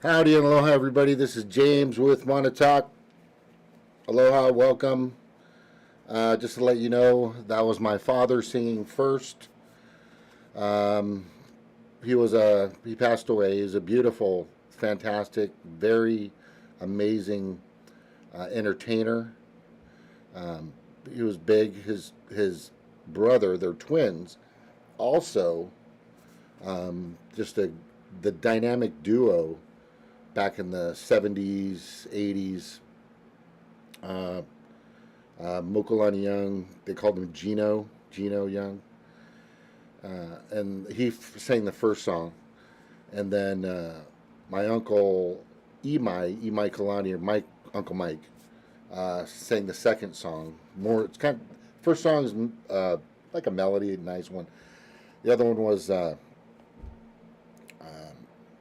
Howdy and aloha, everybody. This is James with Montauk. Aloha, welcome. Just to let you know, that was my father singing first. He passed away. He was a beautiful, fantastic, very amazing entertainer. He was big. His brother, they're twins, also the dynamic duo back in the 70s, 80s. Uh, Mokulani Young, they called him Gino Young. And he sang the first song. And then my uncle Imai Kalani, or Uncle Mike, sang the second song. It's kind of, first song is like a melody, a nice one. The other one was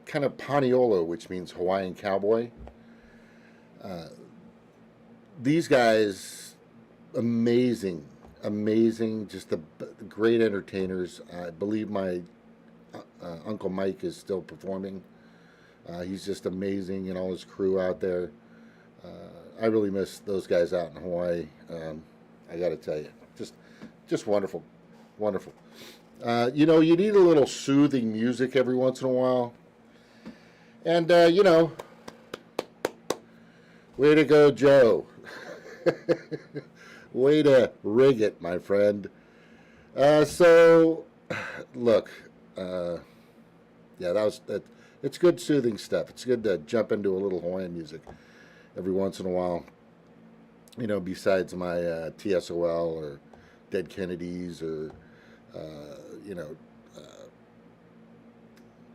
kind of Paniolo, which means Hawaiian cowboy. Uh, these guys, amazing, just the great entertainers. I believe my Uncle Mike is still performing. He's just amazing, and all his crew out there. I really miss those guys out in Hawaii. I got to tell you, just wonderful, wonderful. You need a little soothing music every once in a while, and way to go, Joe. Way to rig it, my friend. So, look, yeah, that. It's good soothing stuff. It's good to jump into a little Hawaiian music every once in a while. Besides my TSOL or Dead Kennedys or you know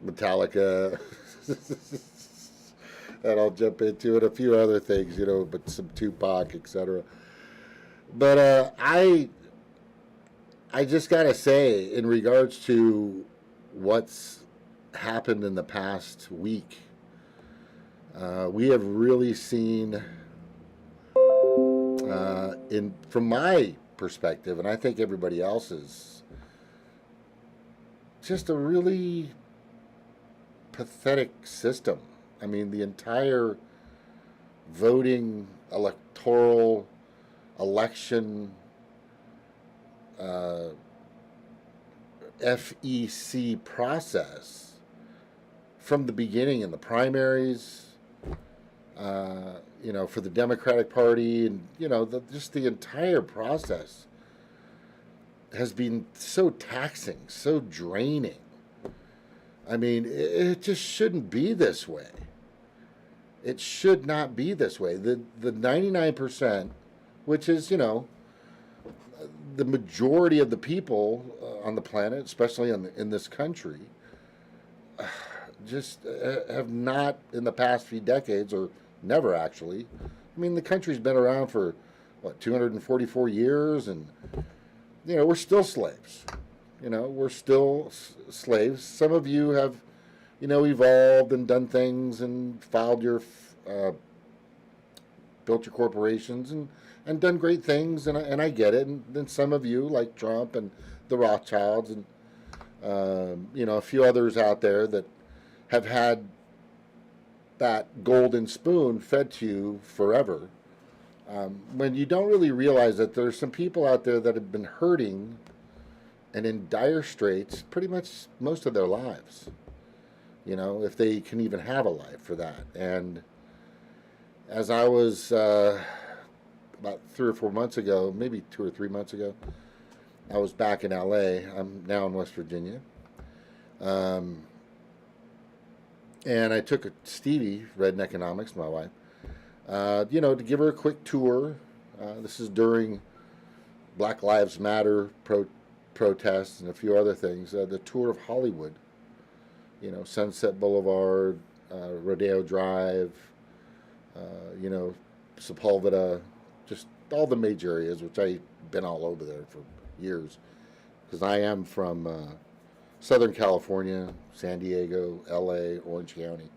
Metallica. And I'll jump into it, a few other things, but some Tupac, etc. But I just gotta say, in regards to what's happened in the past week, we have really seen, from my perspective, and I think everybody else's, just a really pathetic system. I mean, the entire voting, electoral, election, FEC process from the beginning in the primaries, for the Democratic Party, and just the entire process has been so taxing, so draining. I mean, it just shouldn't be this way. It should not be this way. The 99%, which is, the majority of the people on the planet, especially in this country, just have not, in the past few decades, or never actually. I mean, the country's been around for, 244 years, and, we're still slaves. We're still slaves. Some of you have, evolved and done things and filed built your corporations and done great things, and I get it. And then some of you, like Trump and the Rothschilds and, a few others out there that have had that golden spoon fed to you forever. When you don't really realize that there's some people out there that have been hurting and in dire straits pretty much most of their lives, if they can even have a life for that. And as I was about 3 or 4 months ago, maybe 2 or 3 months ago, I was back in LA. I'm now in West Virginia. And I took Stevie, Red Economics, my wife, to give her a quick tour. This is during Black Lives Matter protests and a few other things. The tour of Hollywood, Sunset Boulevard, Rodeo Drive, Sepulveda, just all the major areas, which I've been all over there for years, because I am from Southern California, San Diego, LA, Orange County,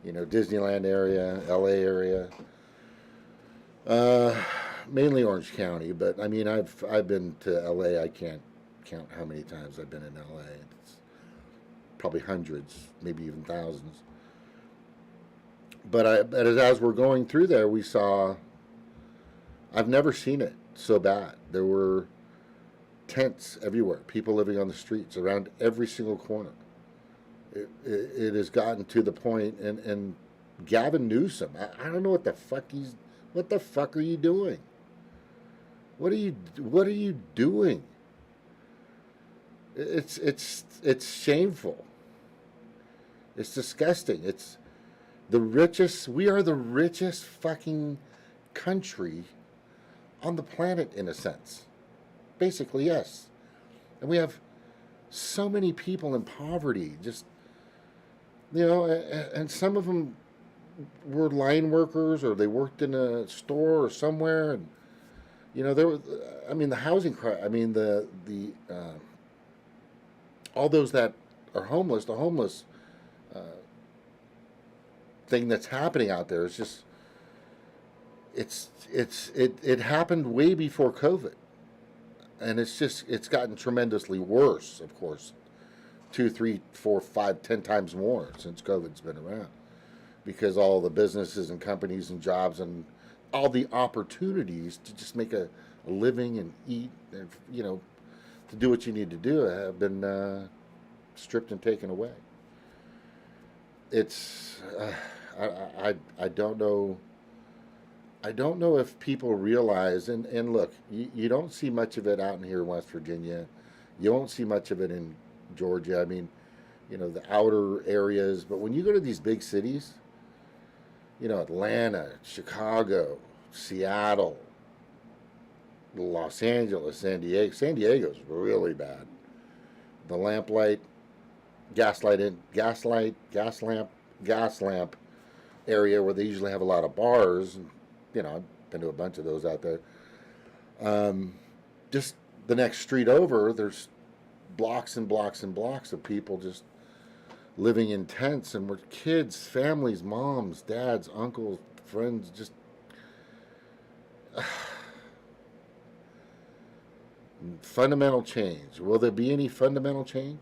Disneyland area, LA area, mainly Orange County. But I mean, I've been to LA. I can't count how many times I've been in LA. It's probably hundreds, maybe even thousands. But as we're going through there, we saw, I've never seen it so bad. There were tents everywhere, people living on the streets around every single corner. It has gotten to the point, and Gavin Newsom, I don't know what the fuck are you doing? What are you doing? It's shameful. It's disgusting. It's the richest. We are the richest fucking country on the planet, in a sense. Basically, yes. And we have so many people in poverty, just, and some of them were line workers or they worked in a store or somewhere. And, there was, I mean, the housing crisis, I mean, all those that are homeless, the homeless uh, thing that's happening out there is just, it happened way before COVID. And it's gotten tremendously worse, of course, 2, 3, 4, 5, 10 times more since COVID's been around, because all the businesses and companies and jobs and all the opportunities to just make a living and eat and to do what you need to do have been stripped and taken away. It's I don't know. I don't know if people realize, and look, you don't see much of it out in here in West Virginia. You won't see much of it in Georgia. I mean, the outer areas. But when you go to these big cities, Atlanta, Chicago, Seattle, Los Angeles, San Diego. San Diego's really bad. The gas lamp area where they usually have a lot of bars. And, I've been to a bunch of those out there. Just the next street over, there's blocks and blocks and blocks of people just living in tents, and with kids, families, moms, dads, uncles, friends, just fundamental change. Will there be any fundamental change?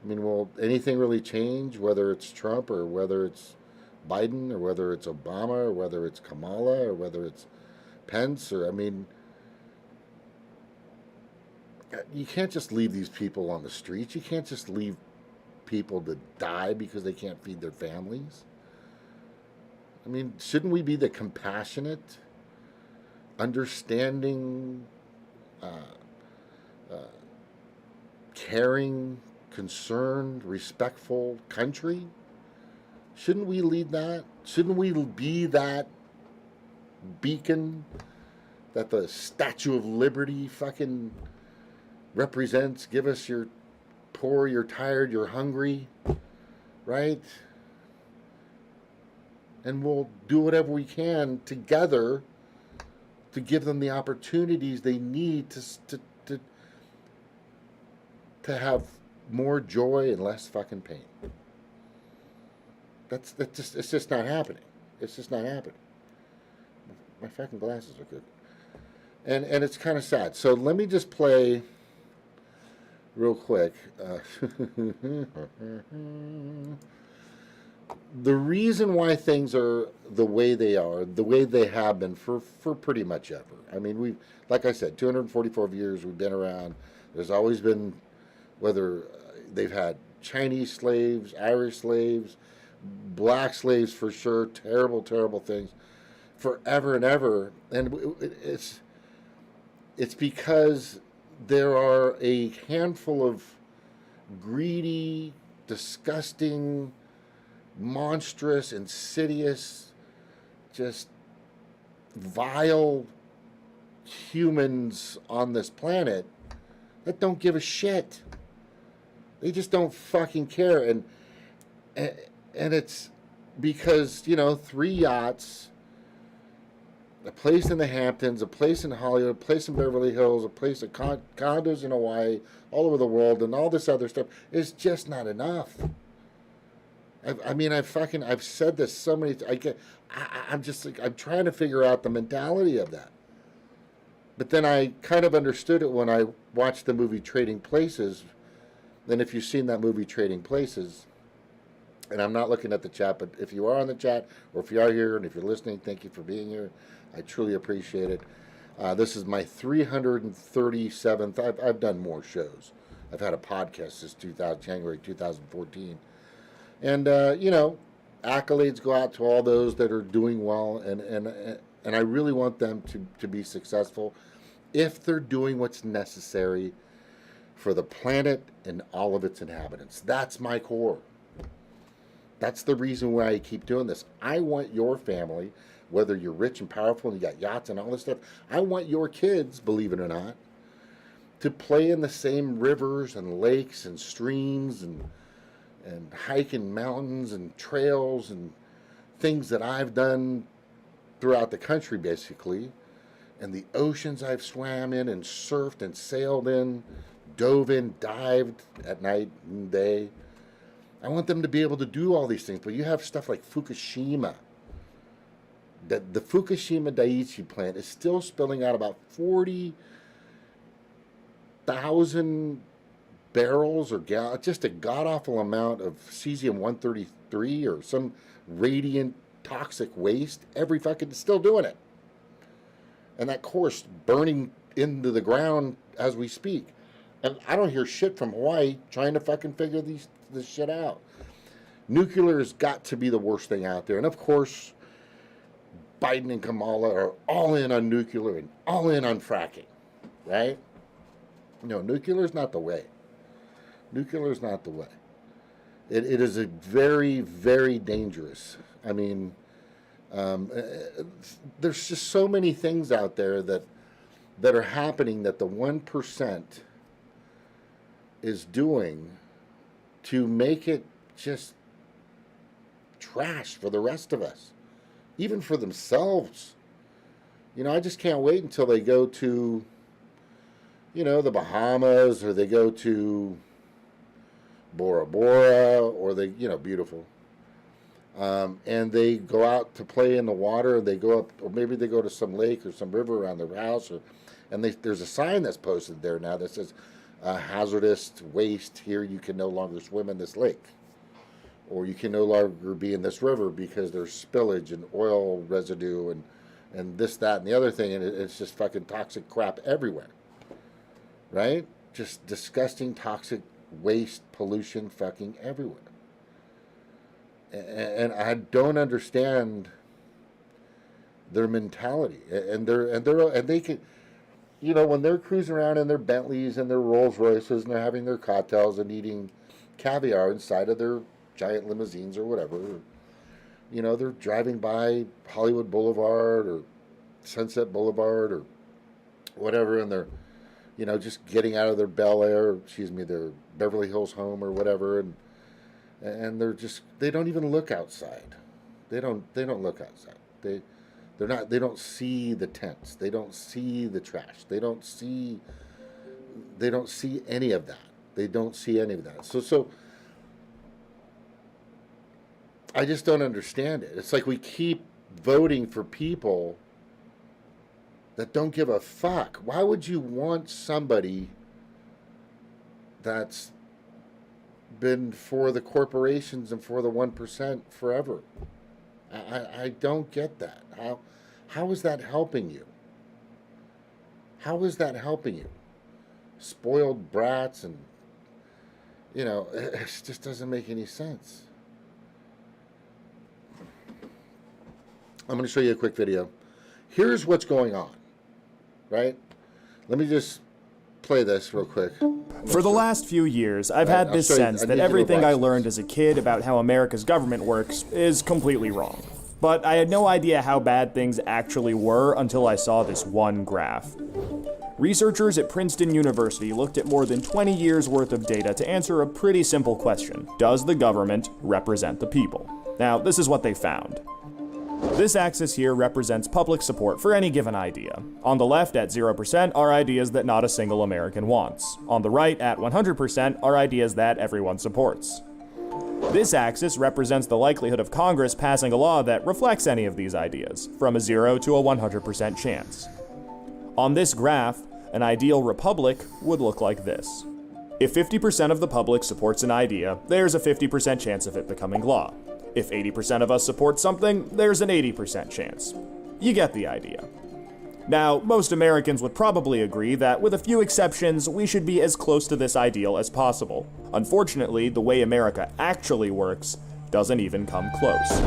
I mean, will anything really change, whether it's Trump or whether it's Biden or whether it's Obama or whether it's Kamala or whether it's Pence? Or, I mean, you can't just leave these people on the streets. You can't just leave people to die because they can't feed their families. I mean, shouldn't we be the compassionate, understanding, caring, concerned, respectful country? Shouldn't we lead that? Shouldn't we be that beacon that the Statue of Liberty fucking represents? Give us you're poor, you're tired, you're hungry, right? And we'll do whatever we can together to give them the opportunities they need to have more joy and less fucking pain. It's just not happening. It's just not happening. My fucking glasses are good. And it's kind of sad. So let me just play real quick. The reason why things are the way they are, the way they have been for pretty much ever. I mean, like I said, 244 years we've been around. There's always been, whether they've had Chinese slaves, Irish slaves, black slaves for sure, terrible, terrible things, forever and ever. And it's because there are a handful of greedy, disgusting, monstrous, insidious, just vile humans on this planet that don't give a shit. They just don't fucking care. And it's because, 3 yachts, a place in the Hamptons, a place in Hollywood, a place in Beverly Hills, a place of condos in Hawaii, all over the world, and all this other stuff is just not enough. I've said this so many times. I'm trying to figure out the mentality of that. But then I kind of understood it when I watched the movie Trading Places. Then if you've seen that movie Trading Places, and I'm not looking at the chat, but if you are on the chat, or if you are here, and if you're listening, thank you for being here. I truly appreciate it. This is my 337th. I've done more shows. I've had a podcast since January 2014. And, accolades go out to all those that are doing well, and I really want them to be successful if they're doing what's necessary for the planet and all of its inhabitants. That's my core. That's the reason why I keep doing this. I want your family, whether you're rich and powerful and you got yachts and all this stuff. I want your kids, believe it or not, to play in the same rivers and lakes and streams and hike in mountains and trails and things that I've done throughout the country, basically, and the oceans I've swam in and surfed and sailed in, dove in, dived at night and day. I want them to be able to do all these things. But you have stuff like Fukushima. The Fukushima Daiichi plant is still spilling out about 40,000 barrels or gallons, just a god-awful amount of cesium-133 or some radiant toxic waste. Every fucking, still doing it. And that course burning into the ground as we speak. And I don't hear shit from Hawaii trying to fucking figure this shit out. Nuclear has got to be the worst thing out there. And of course, Biden and Kamala are all in on nuclear and all in on fracking, right? No, nuclear is not the way. Nuclear is not the way. It is a very, very dangerous. I mean, there's just so many things out there that are happening that the 1% is doing to make it just trash for the rest of us, even for themselves. You know, I just can't wait until they go to, you know, the Bahamas, or they go to Bora Bora, or they, you know, beautiful. And they go out to play in the water, and they go up, or maybe they go to some lake or some river around their house, and there's a sign that's posted there now that says, hazardous waste here, you can no longer swim in this lake, or you can no longer be in this river because there's spillage and oil residue and this, that, and the other thing, and it's just fucking toxic crap everywhere, right? Just disgusting toxic waste, pollution fucking everywhere. And I don't understand their mentality, and they can, you know, when they're cruising around in their Bentleys and their Rolls Royces and they're having their cocktails and eating caviar inside of their giant limousines or whatever, you know, they're driving by Hollywood Boulevard or Sunset Boulevard or whatever, and they're, you know, just getting out of their their Beverly Hills home or whatever, and they don't even look outside. They don't look outside. They don't see the tents. They don't see the trash. They don't see any of that. They don't see any of that. So I just don't understand it. It's like we keep voting for people that don't give a fuck. Why would you want somebody that's been for the corporations and for the 1% forever? I don't get that. How is that helping you? How is that helping you? Spoiled brats, and, you know, it just doesn't make any sense. I'm going to show you a quick video. Here's what's going on, right? Let me just play this real quick. For the last few years, I've had this sense that everything I learned as a kid about how America's government works is completely wrong. But I had no idea how bad things actually were until I saw this one graph. Researchers at Princeton University looked at more than 20 years worth of data to answer a pretty simple question. Does the government represent the people? Now, this is what they found. This axis here represents public support for any given idea. On the left, at 0%, are ideas that not a single American wants. On the right, at 100%, are ideas that everyone supports. This axis represents the likelihood of Congress passing a law that reflects any of these ideas, from a 0 to a 100% chance. On this graph, an ideal republic would look like this. If 50% of the public supports an idea, there's a 50% chance of it becoming law. If 80% of us support something, there's an 80% chance. You get the idea. Now, most Americans would probably agree that, with a few exceptions, we should be as close to this ideal as possible. Unfortunately, the way America actually works doesn't even come close.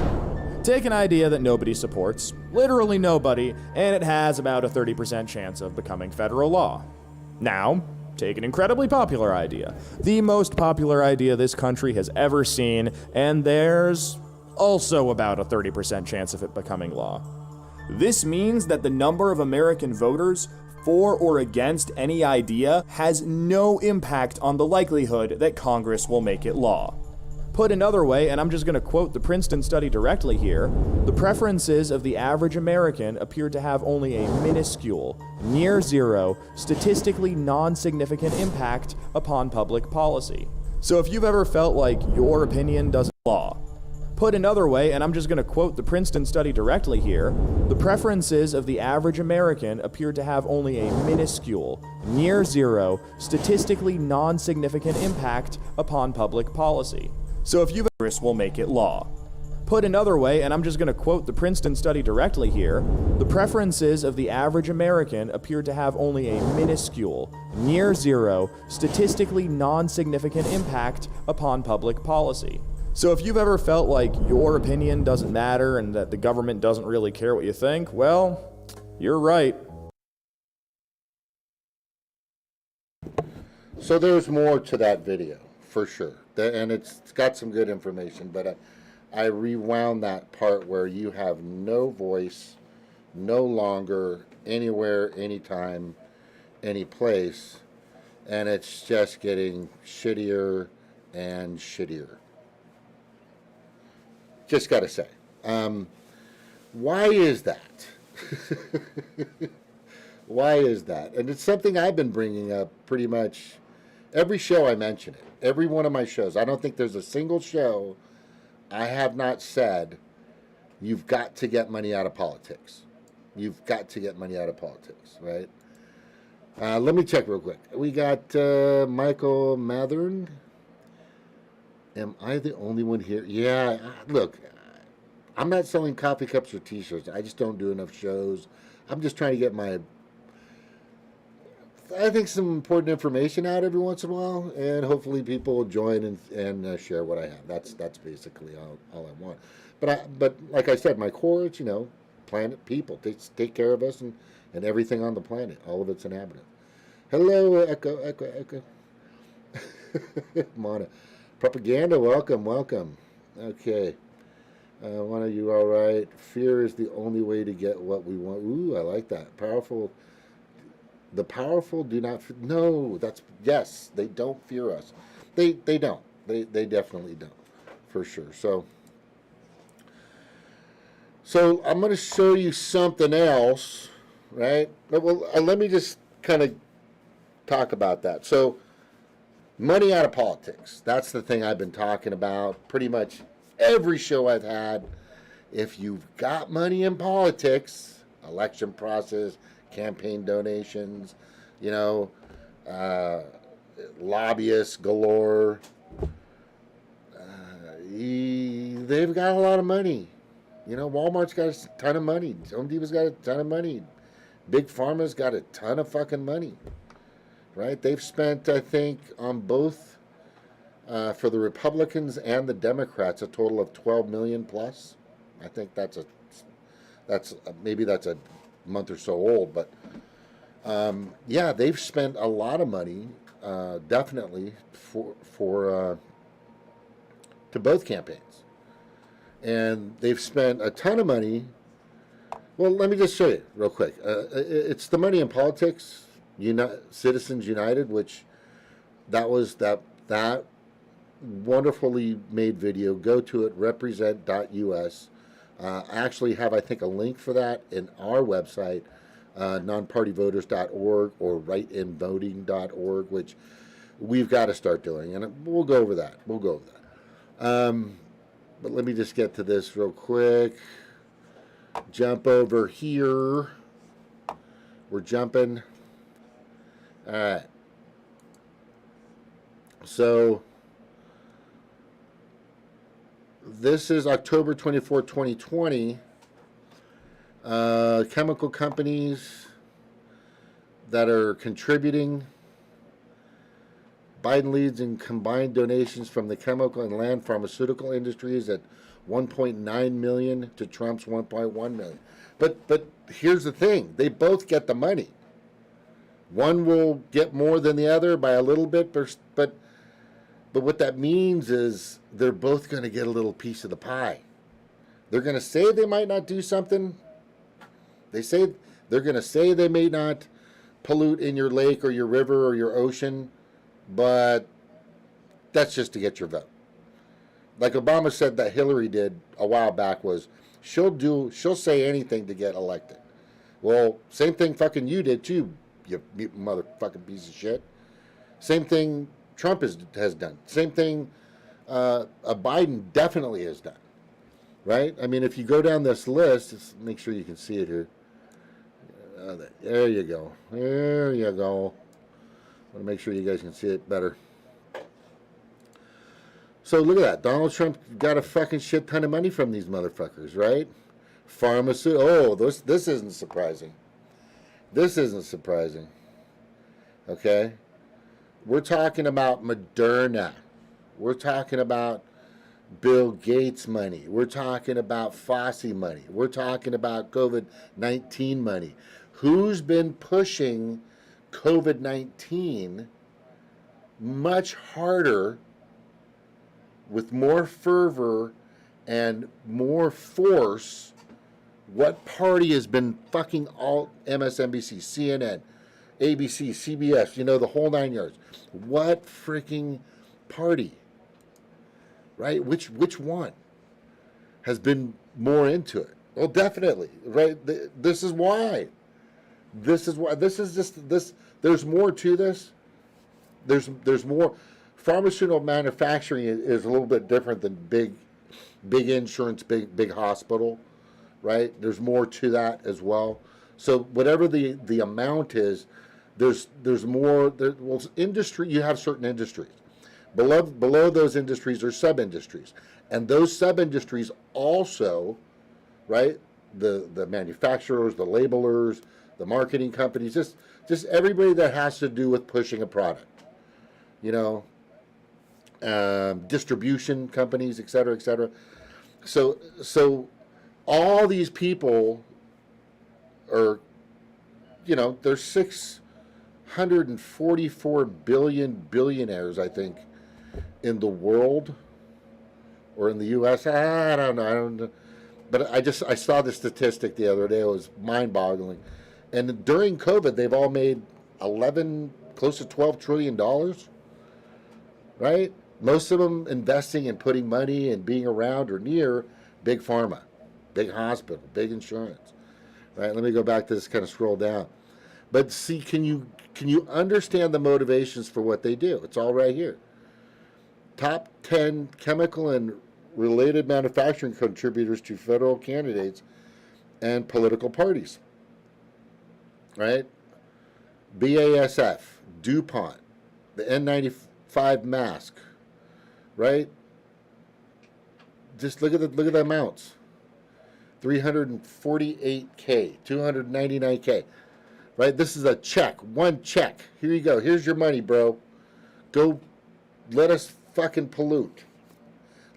Take an idea that nobody supports, literally nobody, and it has about a 30% chance of becoming federal law. Now, take an incredibly popular idea, the most popular idea this country has ever seen, and there's also about a 30% chance of it becoming law. This means that the number of American voters for or against any idea has no impact on the likelihood that Congress will make it law. Put another way, and I'm just going to quote the Princeton study directly here, the preferences of the average American appear to have only a minuscule, near zero, statistically non-significant impact upon public policy. So if you've ever felt like your opinion doesn't law, put another way, and I'm just going to quote the Princeton study directly here, the preferences of the average American appear to have only a minuscule, near zero, statistically non-significant impact upon public policy. So if you've Congress will make it law. Put another way, and I'm just going to quote the Princeton study directly here, the preferences of the average American appear to have only a minuscule, near zero, statistically non-significant impact upon public policy. So if you've ever felt like your opinion doesn't matter and that the government doesn't really care what you think, well, you're right. So there's more to that video, for sure. And it's got some good information, but I rewound that part where you have no voice, no longer, anywhere, anytime, any place, and it's just getting shittier and shittier. Just got to say. Why is that? Why is that? And it's something I've been bringing up pretty much every show I mention it. Every one of my shows. I don't think there's a single show I have not said, you've got to get money out of politics. You've got to get money out of politics, right? Let me check real quick. We got Michael Mathern. Am I the only one here? Yeah, look, I'm not selling coffee cups or t-shirts. I just don't do enough shows. I'm just trying to get I think some important information out every once in a while, and hopefully people will join and share what I have. That's basically all I want. But like I said, my core is, planet people. Take care of us and everything on the planet, all of its inhabitants. Hello, Echo. Mona. Propaganda, welcome. Okay. One of you, all right. Fear is the only way to get what we want. Ooh, I like that. The powerful do not. No, yes. They don't fear us. They don't. They definitely don't, for sure. So I'm going to show you something else, right? Well, let me just kind of talk about that. So, money out of politics. That's the thing I've been talking about pretty much every show I've had. If you've got money in politics, election process, campaign donations, lobbyists galore, they've got a lot of money. Walmart's got a ton of money. Home Depot's got a ton of money. Big Pharma's got a ton of fucking money. Right? They've spent, I think, on both, for the Republicans and the Democrats, a total of $12 million plus. I think maybe that's a month or so old, but yeah, they've spent a lot of money, definitely to both campaigns, and they've spent a ton of money. Well, let me just show you real quick. It's the money in politics. Citizens United, which that was that wonderfully made video. Go to it, represent.us. I actually have, I think, a link for that in our website, nonpartyvoters.org or writeinvoting.org, which we've got to start doing, and we'll go over that. But let me just get to this real quick. Jump over here. We're jumping. All right. So this is October 24, 2020. Chemical companies that are contributing. Biden leads in combined donations from the chemical and land pharmaceutical industries at 1.9 million to Trump's 1.1 million. But here's the thing. They both get the money. One will get more than the other by a little bit, but what that means is they're both going to get a little piece of the pie. They're going to say they might not do something, They say they're going to say they may not pollute in your lake or your river or your ocean, but that's just to get your vote. Like Obama said that Hillary did a while back was she'll say anything to get elected. Well, same thing fucking you did too, you motherfucking piece of shit. Same thing Trump has done. Same thing Biden definitely has done. Right? I mean, if you go down this list, just make sure you can see it here. There you go. There you go. I want to make sure you guys can see it better. So look at that. Donald Trump got a fucking shit ton of money from these motherfuckers, right? Pharmaceutical. Oh, this isn't surprising. This isn't surprising. Okay? We're talking about Moderna. We're talking about Bill Gates money. We're talking about Fauci money. We're talking about COVID-19 money. Who's been pushing COVID-19 much harder with more fervor and more force? What party has been fucking all MSNBC, CNN, ABC, CBS, the whole 9 yards? What freaking party? Right? Which one has been more into it? Well, definitely, right? This is why. This is why. This is just this. There's more to this. There's more. Pharmaceutical manufacturing is a little bit different than big insurance, big hospital, right? There's more to that as well. So whatever the amount is, there's more. Well, industry. You have certain industries. Below those industries are sub-industries. And those sub-industries also, right, the manufacturers, the labelers, the marketing companies, just everybody that has to do with pushing a product, distribution companies, et cetera, et cetera. So all these people are, there's 644 billion billionaires, I think, in the world or in the U.S. I don't know. But I saw the statistic the other day. It was mind-boggling. And during COVID, they've all made close to $12 trillion, right? Most of them investing and putting money and being around or near big pharma, big hospital, big insurance, right? Let me go back to this, kind of scroll down. But see, can you understand the motivations for what they do? It's all right here. Top 10 chemical and related manufacturing contributors to federal candidates and political parties. Right? BASF, DuPont, the N95 mask. Right? Just look at the amounts. 348K, 299K. Right? This is a check, one check. Here you go. Here's your money, bro. Go let us fucking pollute.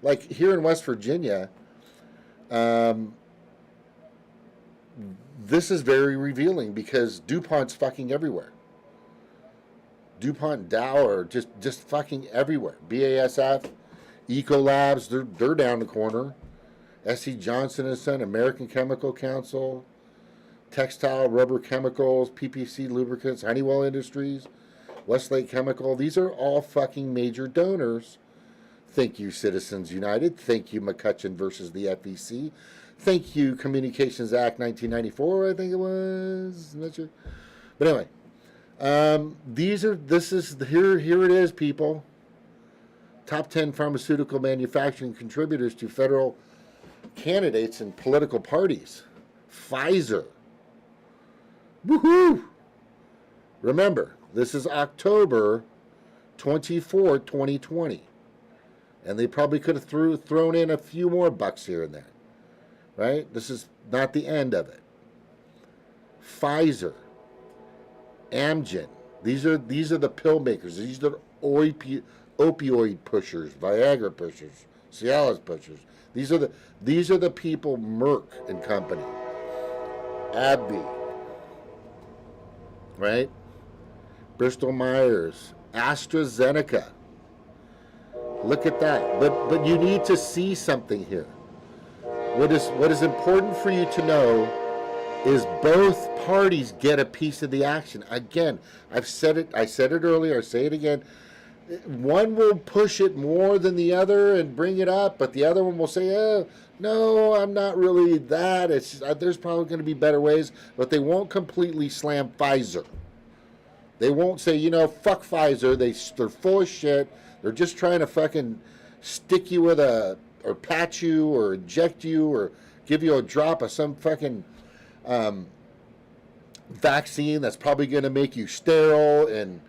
Like here in West Virginia, this is very revealing because DuPont's fucking everywhere. DuPont, Dow are just fucking everywhere. BASF, Ecolabs, they're down the corner. S.C. Johnson & Son, American Chemical Council, Textile, Rubber Chemicals, PPC Lubricants, Honeywell Industries, Westlake Chemical. These are all fucking major donors. Thank you, Citizens United. Thank you, McCutcheon versus the FEC. Thank you, Communications Act 1994, I think it was. I'm not sure. But anyway, here it is, people. Top 10 pharmaceutical manufacturing contributors to federal candidates and political parties. Pfizer. Woohoo! Remember, this is October 24, 2020. And they probably could have thrown in a few more bucks here and there. Right? This is not the end of it. Pfizer. Amgen. These are the pill makers. These are opioid pushers, Viagra pushers, Cialis pushers. These are the people, Merck and company. AbbVie. Right? Bristol Myers, AstraZeneca. Look at that. But you need to see something here. What is important for you to know is both parties get a piece of the action. Again, I said it earlier, I say it again. One will push it more than the other and bring it up, but the other one will say, "Oh, no, I'm not really that. It's there's probably going to be better ways," but they won't completely slam Pfizer. They won't say, fuck Pfizer. They're full of shit. They're just trying to fucking stick you with or patch you, or inject you, or give you a drop of some fucking vaccine that's probably going to make you sterile and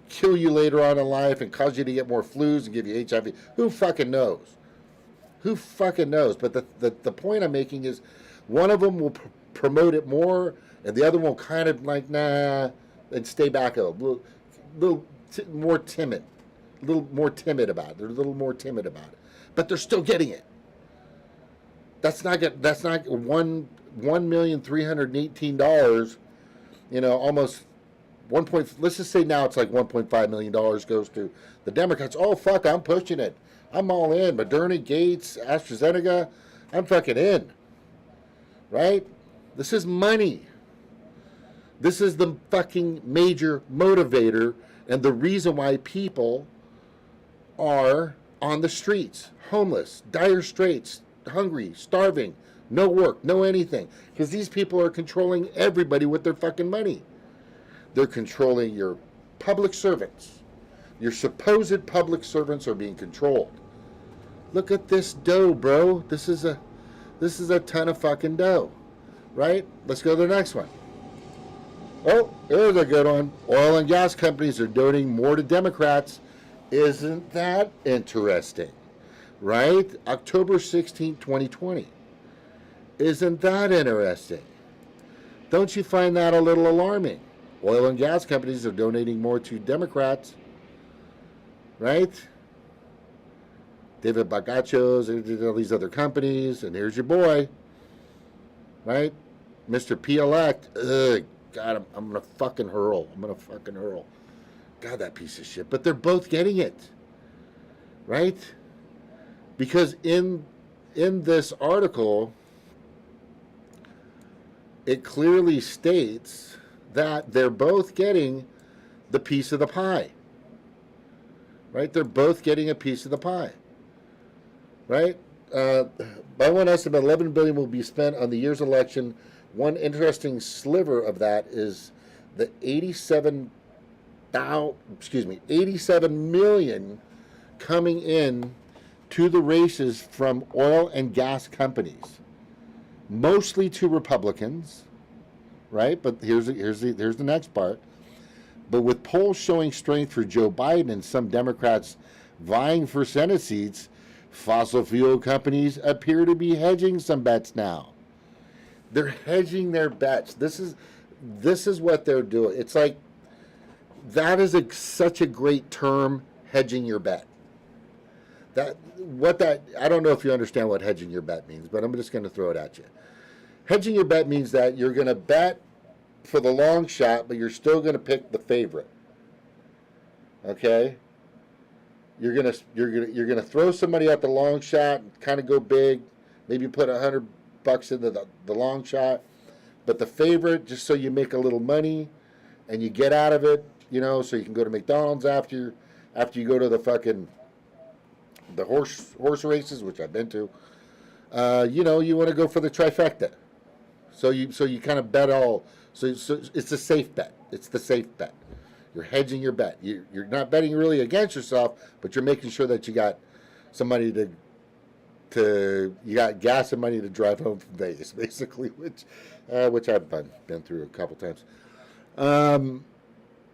kill you later on in life and cause you to get more flus and give you HIV. Who fucking knows? Who fucking knows? But the point I'm making is, one of them will promote it more, and the other one will kind of like, nah, and stay back a little more timid. A little more timid about it. They're a little more timid about it. But they're still getting it. That's not $1,318,000, almost let's just say now it's like $1.5 million goes to the Democrats. Oh, fuck, I'm pushing it. I'm all in. Moderna, Gates, AstraZeneca, I'm fucking in. Right? This is money. This is the fucking major motivator and the reason why people are on the streets, homeless, dire straits, hungry, starving, no work, no anything. Because these people are controlling everybody with their fucking money. They're controlling your public servants. Your supposed public servants are being controlled. Look at this dough, bro. This is a ton of fucking dough. Right? Let's go to the next one. Oh, there's a good one. Oil and gas companies are donating more to Democrats. Isn't that interesting? Right? October 16, 2020. Isn't that interesting? Don't you find that a little alarming? Oil and gas companies are donating more to Democrats. Right? David Bagachos, all these other companies, and here's your boy. Right? Mr. P-elect. Ugh, God, I'm going to fucking hurl. God, that piece of shit. But they're both getting it. Right? Because in this article, it clearly states that they're both getting the piece of the pie. Right? They're both getting a piece of the pie. Right? By one estimate, $11 billion will be spent on the year's election. One interesting sliver of that is the 87 million coming in to the races from oil and gas companies, mostly to Republicans, right? But here's the next part. But with polls showing strength for Joe Biden and some Democrats vying for Senate seats, fossil fuel companies appear to be hedging some bets now. They're hedging their bets. This is what they're doing. It's like, that is such a great term, hedging your bet. I don't know if you understand what hedging your bet means, but I'm just going to throw it at you. Hedging your bet means that you're going to bet for the long shot, but you're still going to pick the favorite. Okay? You're going to throw somebody at the long shot and kind of go big, maybe put $100 into the long shot, but the favorite, just so you make a little money and you get out of it, so you can go to McDonald's after you go to the horse races, which I've been to. You want to go for the trifecta. So you kind of bet all. So it's a safe bet. It's the safe bet. You're hedging your bet. You're not betting really against yourself, but you're making sure that you got some money you got gas and money to drive home from Vegas, basically, which I've been through a couple times.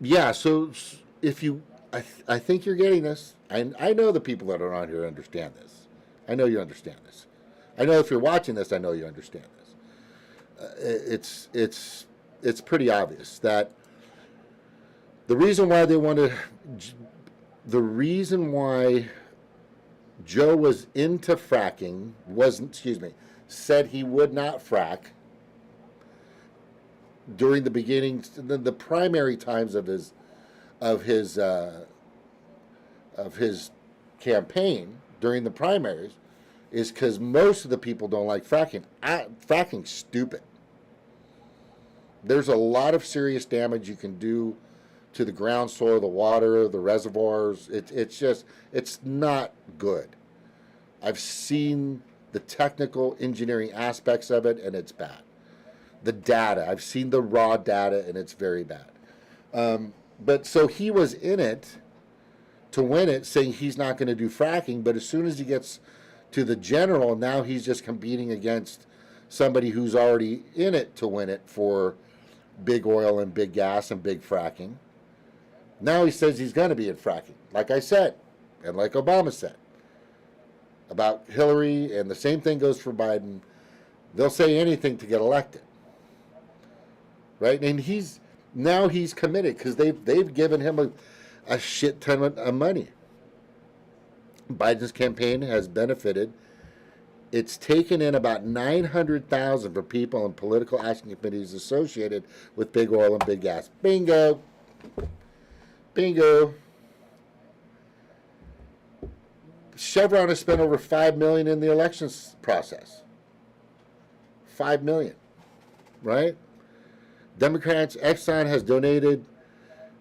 Yeah. So if I think you're getting this. I know the people that are on here understand this. I know you understand this. I know if you're watching this, I know you understand this. It's pretty obvious that the reason why Joe was into fracking said he would not frack during the beginning, the primary times of his campaign during the primaries, is because most of the people don't like fracking. Fracking's stupid. There's a lot of serious damage you can do to the ground soil, the water, the reservoirs. It's not good. I've seen the technical engineering aspects of it, and it's bad. The data, I've seen the raw data, and it's very bad. But so he was in it to win it, saying he's not going to do fracking, but as soon as he gets to the general, now he's just competing against somebody who's already in it to win it for big oil and big gas and big fracking. Now he says he's going to be in fracking, like I said, and like Obama said about Hillary, and the same thing goes for Biden. They'll say anything to get elected, right? And he's committed because they've given him a shit ton of money. Biden's campaign has benefited. It's taken in about $900,000 for people in political action committees associated with big oil and big gas. Bingo. Bingo. Chevron has spent over $5 million in the elections process. $5 million, right? Democrats, Exxon has donated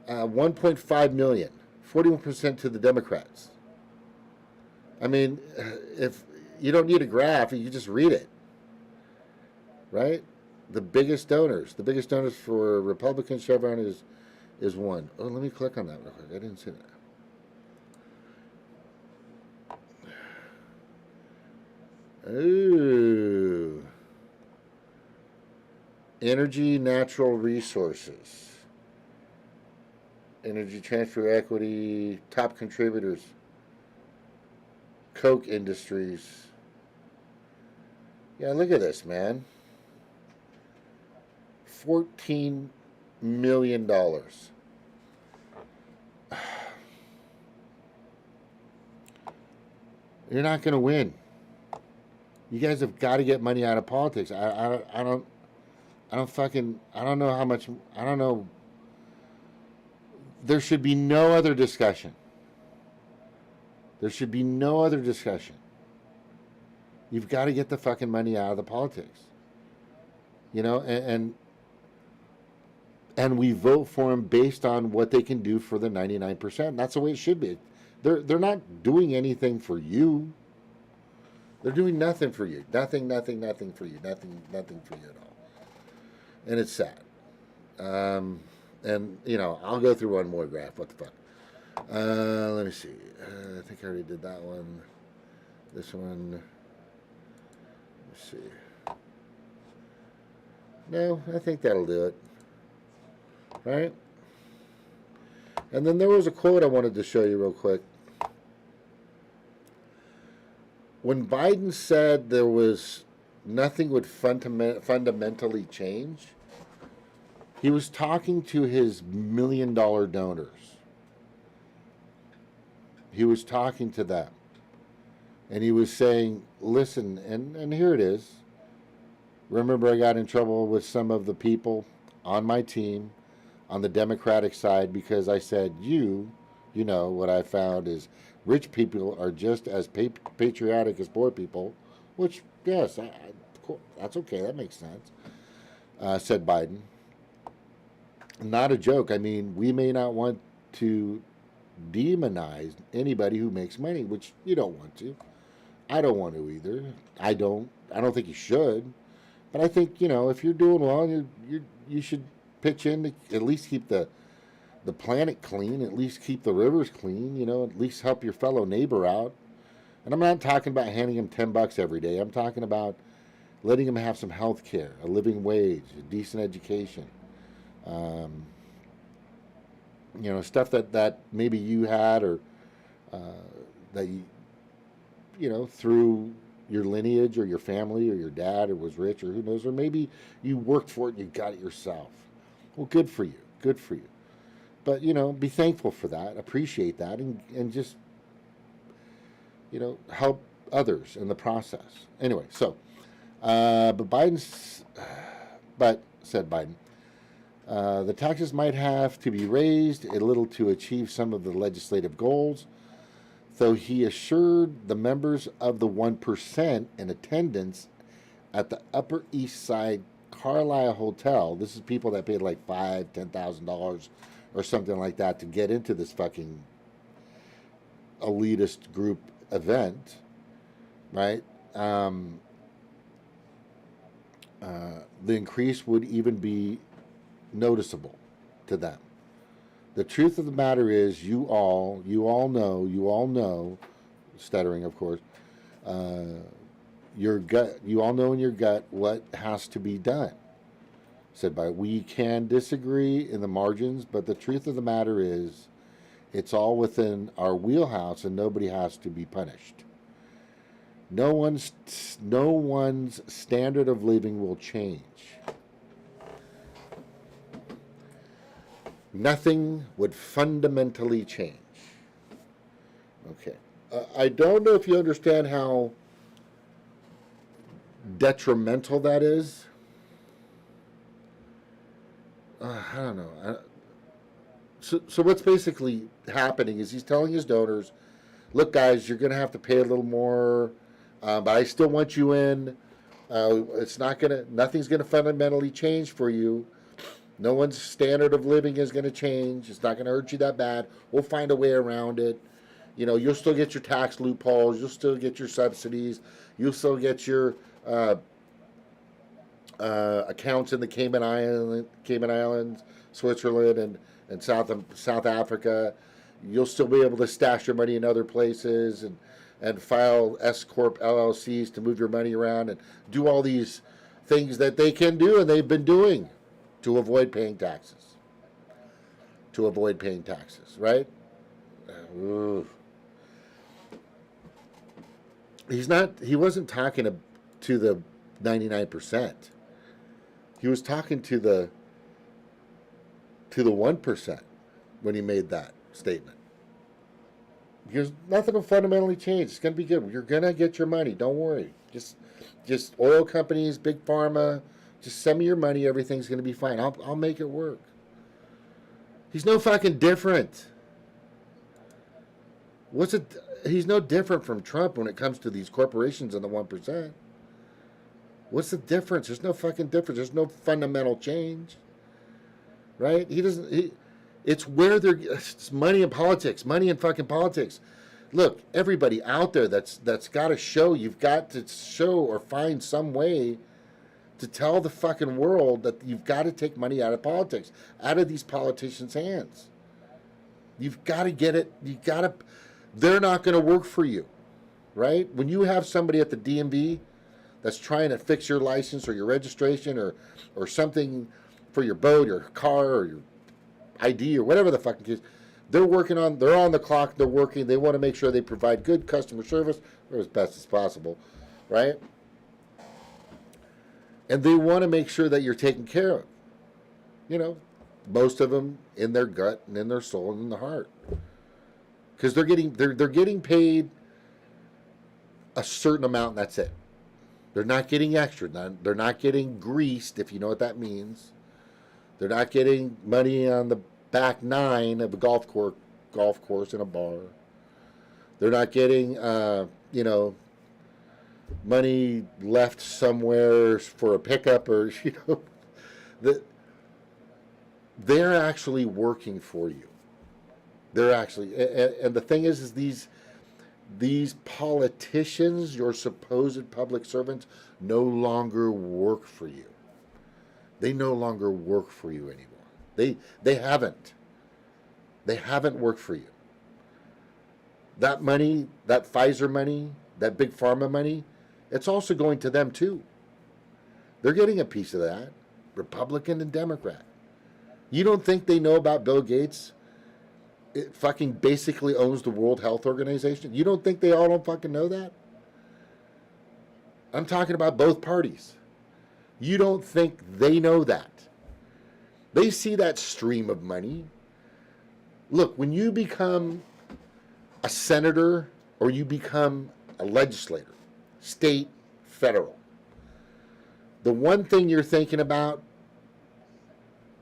$1.5 million, 41% to the Democrats. I mean, if you don't need a graph, you just read it, right? The biggest donors for Republican Chevron is one. Oh, let me click on that real quick. I didn't see that. Ooh. Energy, natural resources. Energy transfer equity, top contributors. Coke Industries. Yeah, look at this, man. $14 million. You're not going to win. You guys have got to get money out of politics. I don't know how much. I don't know. There should be no other discussion. There should be no other discussion. You've got to get the fucking money out of the politics. You know, and we vote for them based on what they can do for the 99%. That's the way it should be. They're not doing anything for you. They're doing nothing for you. Nothing for you. Nothing for you at all. And it's sad. And, you know, I'll go through one more graph. What the fuck? Let me see. I think I already did that one. This one. Let's see. No, I think that'll do it. Right? And then there was a quote I wanted to show you real quick. When Biden said there was nothing would fundamentally change, he was talking to his $1 million donors. He was talking to them. And he was saying, listen, and here it is. Remember, I got in trouble with some of the people on my team on the Democratic side because I said, you know, what I found is rich people are just as patriotic as poor people, which, yes, that's okay. That makes sense, said Biden. Not a joke. I mean, we may not want to demonize anybody who makes money, which you don't want to. I don't want to either. I don't think you should. But I think, you know, if you're doing well, you should pitch in to at least keep the planet clean, at least keep the rivers clean, you know, at least help your fellow neighbor out. And I'm not talking about handing him $10 every day. I'm talking about letting him have some health care, a living wage, a decent education. You know, stuff that maybe you had or that you know, through your lineage or your family or your dad or was rich or who knows, or maybe you worked for it and you got it yourself. Well, good for you. Good for you. But, you know, be thankful for that, appreciate that, and just, you know, help others in the process. Anyway, so, but said Biden, the taxes might have to be raised a little to achieve some of the legislative goals, though he assured the members of the 1% in attendance at the Upper East Side Carlisle Hotel, this is people that paid like $5,000, $10,000 or something like that to get into this fucking elitist group event, right? The increase would even be noticeable to them. The truth of the matter is, you all know, stuttering, of course, your gut, you all know in your gut what has to be done. Said by, we can disagree in the margins, but the truth of the matter is, it's all within our wheelhouse and nobody has to be punished. No one's standard of living will change. Nothing would fundamentally change. Okay. I don't know if you understand how detrimental that is. I don't know. So what's basically happening is he's telling his donors, look, guys, you're going to have to pay a little more, but I still want you in. Nothing's going to fundamentally change for you. No one's standard of living is going to change. It's not going to hurt you that bad. We'll find a way around it. You know, you'll still get your tax loopholes. You'll still get your subsidies. You'll still get your accounts in the Cayman Islands, Switzerland, and South Africa. You'll still be able to stash your money in other places and file S Corp LLCs to move your money around and do all these things that they can do and they've been doing to avoid paying taxes. Right? He wasn't talking to the 99%. He was talking to the 1% when he made that statement. Because nothing will fundamentally change. It's going to be good. You're going to get your money. Don't worry. Just oil companies, big pharma, just send me your money. Everything's going to be fine. I'll make it work. He's no fucking different. He's no different from Trump when it comes to these corporations and the 1%. What's the difference? There's no fucking difference. There's no fundamental change. Right? It's where it's money in politics, money in fucking politics. Look, everybody out there that's got to show, you've got to show or find some way to tell the fucking world that you've got to take money out of politics, out of these politicians' hands. You've got to get it. They're not going to work for you, right? When you have somebody at the DMV that's trying to fix your license or your registration or something for your boat or car or your ID or whatever the fucking case, they're on the clock, they're working, they want to make sure they provide good customer service or as best as possible, right? And they want to make sure that you're taken care of. You know, most of them in their gut and in their soul and in their heart. Because they're getting paid a certain amount and that's it. They're not getting extra. They're not getting greased, if you know what that means. They're not getting money on the back nine of a golf course in a bar. They're not getting, money left somewhere for a pickup or, they're actually working for you. They're actually, and the thing is these politicians, your supposed public servants, no longer work for you. They no longer work for you anymore. They haven't. They haven't worked for you. That money, that Pfizer money, that big pharma money, it's also going to them too. They're getting a piece of that, Republican and Democrat. You don't think they know about Bill Gates? It fucking basically owns the World Health Organization. You don't think they all don't fucking know that? I'm talking about both parties. You don't think they know that? They see that stream of money. Look, when you become a senator or you become a legislator, state, federal, the one thing you're thinking about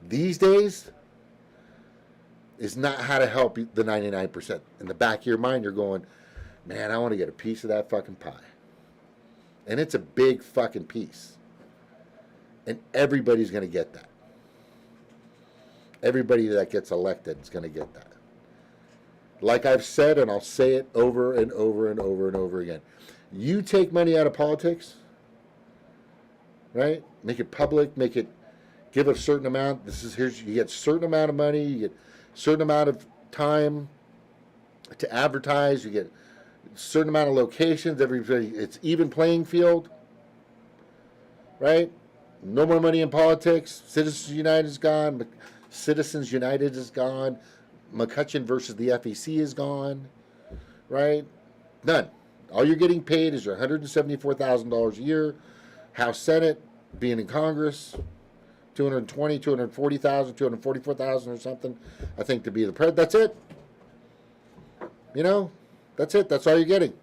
these days is not how to help the 99%. In the back of your mind, you're going, man, I want to get a piece of that fucking pie. And it's a big fucking piece. And everybody's going to get that. Everybody that gets elected is going to get that. Like I've said, and I'll say it over and over and over and over again. You take money out of politics, right? Make it public, give a certain amount. You get a certain amount of money, you get a certain amount of time to advertise, you get a certain amount of locations, it's even playing field, right? No more money in politics. Citizens United is gone. Citizens United is gone. McCutcheon versus the FEC is gone, right? None. All you're getting paid is your $174,000 a year. House, Senate, being in Congress, $220,000, $240,000, $244,000 or something. I think to be the president. That's it. That's it. That's all you're getting.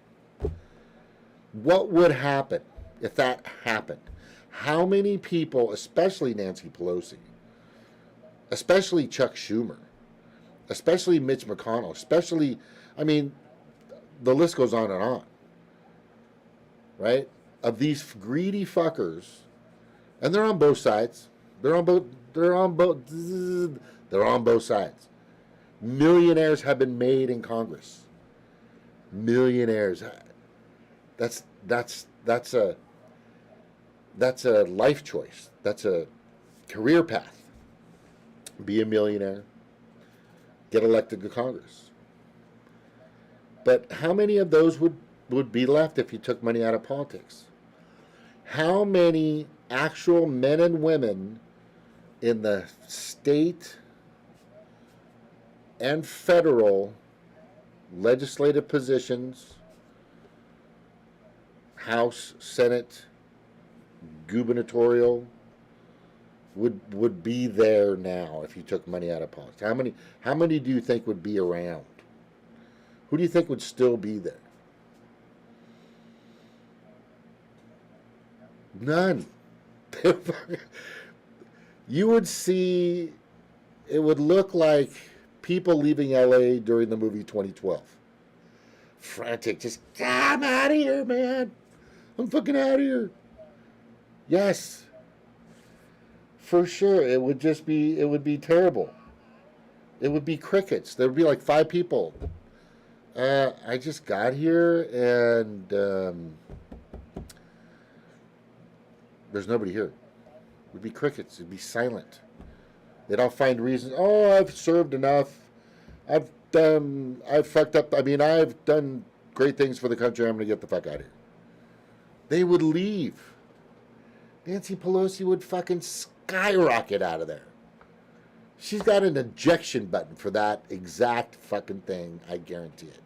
What would happen if that happened? How many people, especially Nancy Pelosi, especially Chuck Schumer, especially Mitch McConnell, the list goes on and on, right? Of these greedy fuckers, and they're on both sides. They're on both sides. Millionaires have been made in Congress. Millionaires. That's a life choice. That's a career path. Be a millionaire. Get elected to Congress. But how many of those would be left if you took money out of politics? How many actual men and women in the state and federal legislative positions, House, Senate, gubernatorial, would be there now if you took money out of politics? How many do you think would be around? Who do you think would still be there? None. You would see, it would look like people leaving LA during the movie 2012. Frantic, I'm out of here, man. I'm fucking out of here. Yes. For sure. It would be terrible. It would be crickets. There would be like 5 people. I just got here and there's nobody here. It would be crickets. It'd be silent. They'd all find reasons. Oh, I've served enough. I've fucked up. I've done great things for the country. I'm going to get the fuck out of here. They would leave. Nancy Pelosi would fucking skyrocket out of there. She's got an ejection button for that exact fucking thing. I guarantee it.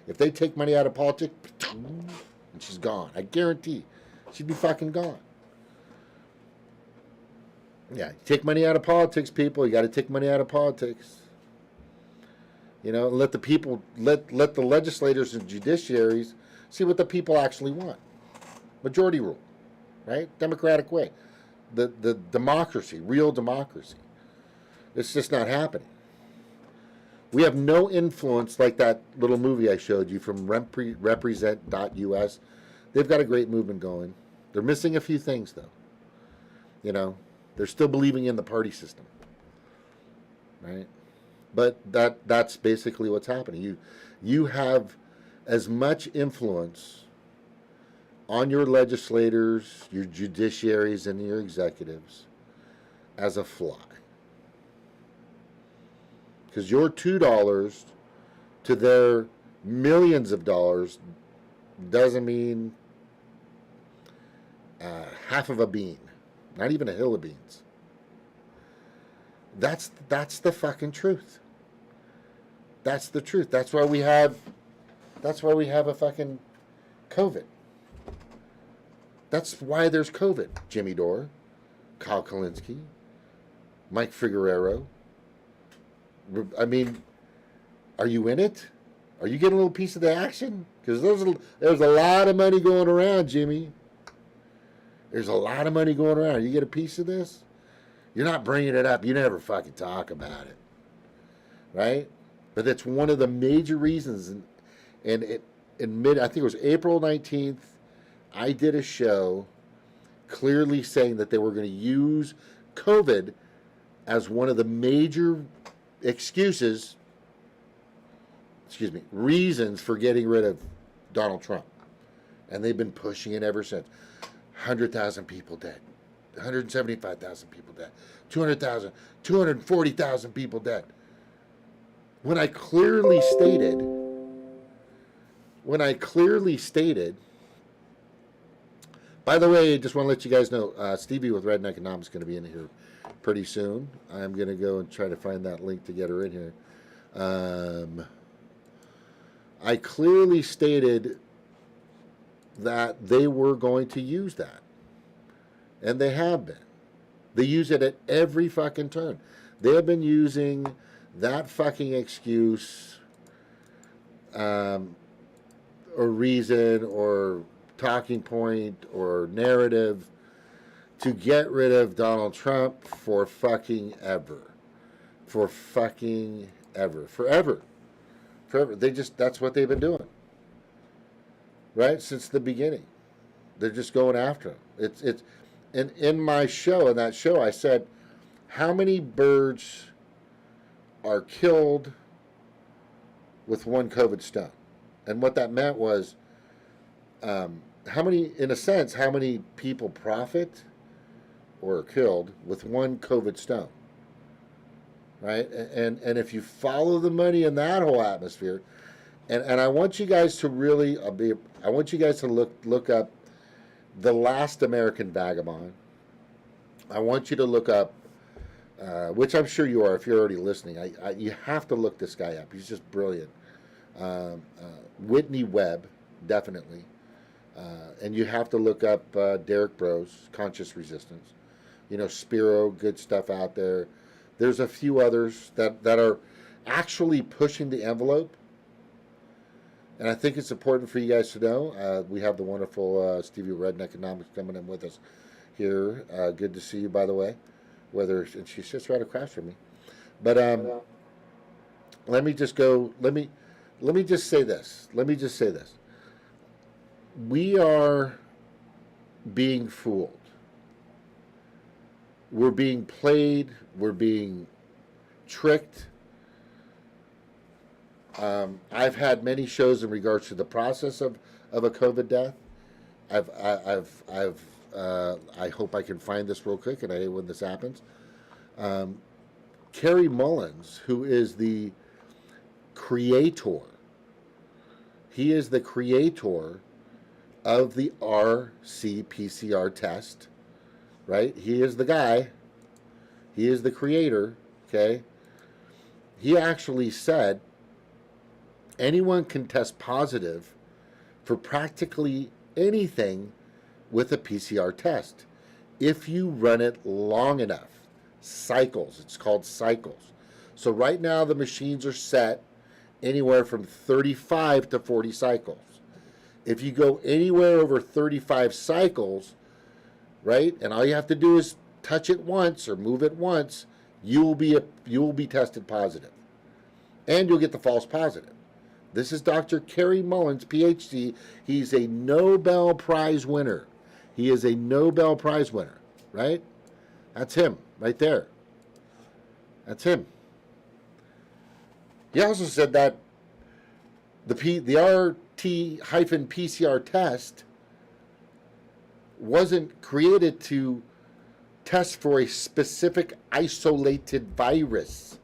If they take money out of politics, and she's gone. I guarantee. She'd be fucking gone. Yeah, take money out of politics, people. You got to take money out of politics. Let the people, let the legislators and judiciaries see what the people actually want. Majority rule, right? Democratic way. The democracy, real democracy. It's just not happening. We have no influence like that little movie I showed you from represent.us. They've got a great movement going. They're missing a few things, though. They're still believing in the party system, right? But that's basically what's happening. You have as much influence on your legislators, your judiciaries, and your executives as a fly. Because your $2 to their millions of dollars doesn't mean half of a bean. Not even a hill of beans. That's the fucking truth. That's the truth. That's why we have a fucking COVID. That's why there's COVID. Jimmy Dore, Kyle Kalinske, Mike Figueroa. Are you in it? Are you getting a little piece of the action? Because there's a lot of money going around, Jimmy. There's a lot of money going around. You get a piece of this? You're not bringing it up. You never fucking talk about it. Right? But that's one of the major reasons. And I think it was April 19th, I did a show clearly saying that they were going to use COVID as one of the major reasons for getting rid of Donald Trump. And they've been pushing it ever since. 100,000 people dead. 175,000 people dead. 200,000, 240,000 people dead. When I clearly stated, by the way, just want to let you guys know, Stevie with Redneck Economics is going to be in here pretty soon. I'm going to go and try to find that link to get her in here. I clearly stated that they were going to use that. And they have been. They use it at every fucking turn. They have been using that fucking excuse or reason or talking point or narrative to get rid of Donald Trump for fucking ever. For fucking ever. Forever. Forever. That's what they've been doing. Right? Since the beginning. They're just going after him. It's and in my show, in that show, I said, how many birds are killed with one COVID stone? And what that meant was, how many people profit or are killed with one COVID stone? Right? And if you follow the money in that whole atmosphere, and I want you guys to really, I want you guys to look up The Last American Vagabond. I want you to look up, which I'm sure you are if you're already listening. You have to look this guy up. He's just brilliant. Whitney Webb, definitely. And you have to look up Derek Bros, Conscious Resistance. Spiro, good stuff out there. There's a few others that are actually pushing the envelope. And I think it's important for you guys to know. We have the wonderful Stevie Redneck Economics coming in with us here. Good to see you, by the way. And she sits right across from me. But let me just say this. We are being fooled. We're being played. We're being tricked. I've had many shows in regards to the process of a COVID death. I hope I can find this real quick, and I hate when this happens. Kerry Mullins, who is the creator, he is the creator of the RC-PCR test, right? He is the guy. He is the creator, okay? He actually said anyone can test positive for practically anything with a PCR test if you run it long enough. Cycles. It's called cycles. So right now the machines are set anywhere from 35 to 40 cycles. If you go anywhere over 35 cycles, right, and all you have to do is touch it once or move it once, you will be tested positive. And you'll get the false positive. This is Dr. Kerry Mullins, PhD. He's a Nobel Prize winner. He is a Nobel Prize winner, right? That's him, right there. That's him. He also said that the RT-PCR test wasn't created to test for a specific isolated virus.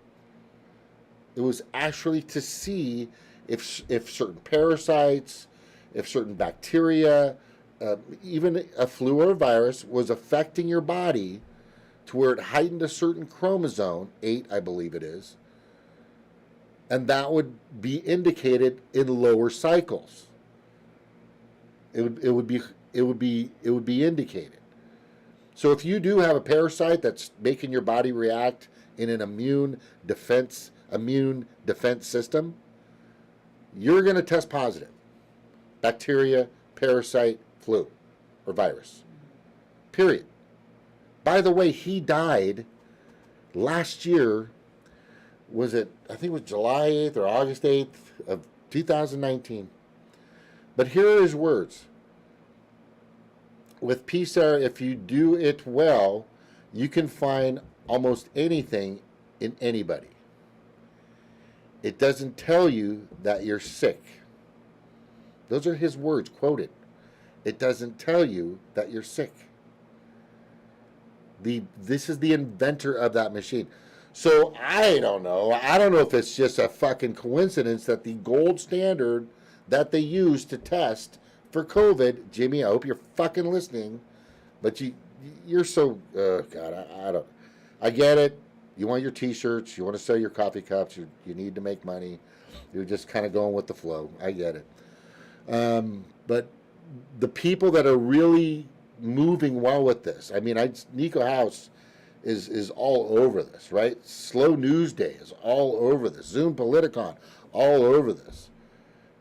It was actually to see if certain parasites, if certain bacteria, even a flu or a virus was affecting your body to where it heightened a certain chromosome, 8 I believe it is, and that would be indicated in lower cycles. It would be indicated. So if you do have a parasite that's making your body react in an immune defense system, you're going to test positive. Bacteria, parasite, flu, or virus. Period. By the way, he died last year, I think it was July 8th or August 8th of 2019. But here are his words. with PSAR, if you do it well, you can find almost anything in anybody. It doesn't tell you that you're sick. Those are his words, quoted. It doesn't tell you that you're sick. This is the inventor of that machine. So I don't know. I don't know if it's just a fucking coincidence that the gold standard that they use to test for COVID, Jimmy, I hope you're fucking listening, but you're so, God, I don't, I get it. You want your t-shirts, you want to sell your coffee cups, you need to make money. You're just kind of going with the flow. I get it. But the people that are really moving well with this, I mean, Nico House is all over this, right? Slow News Day is all over this. Zoom Politicon, all over this.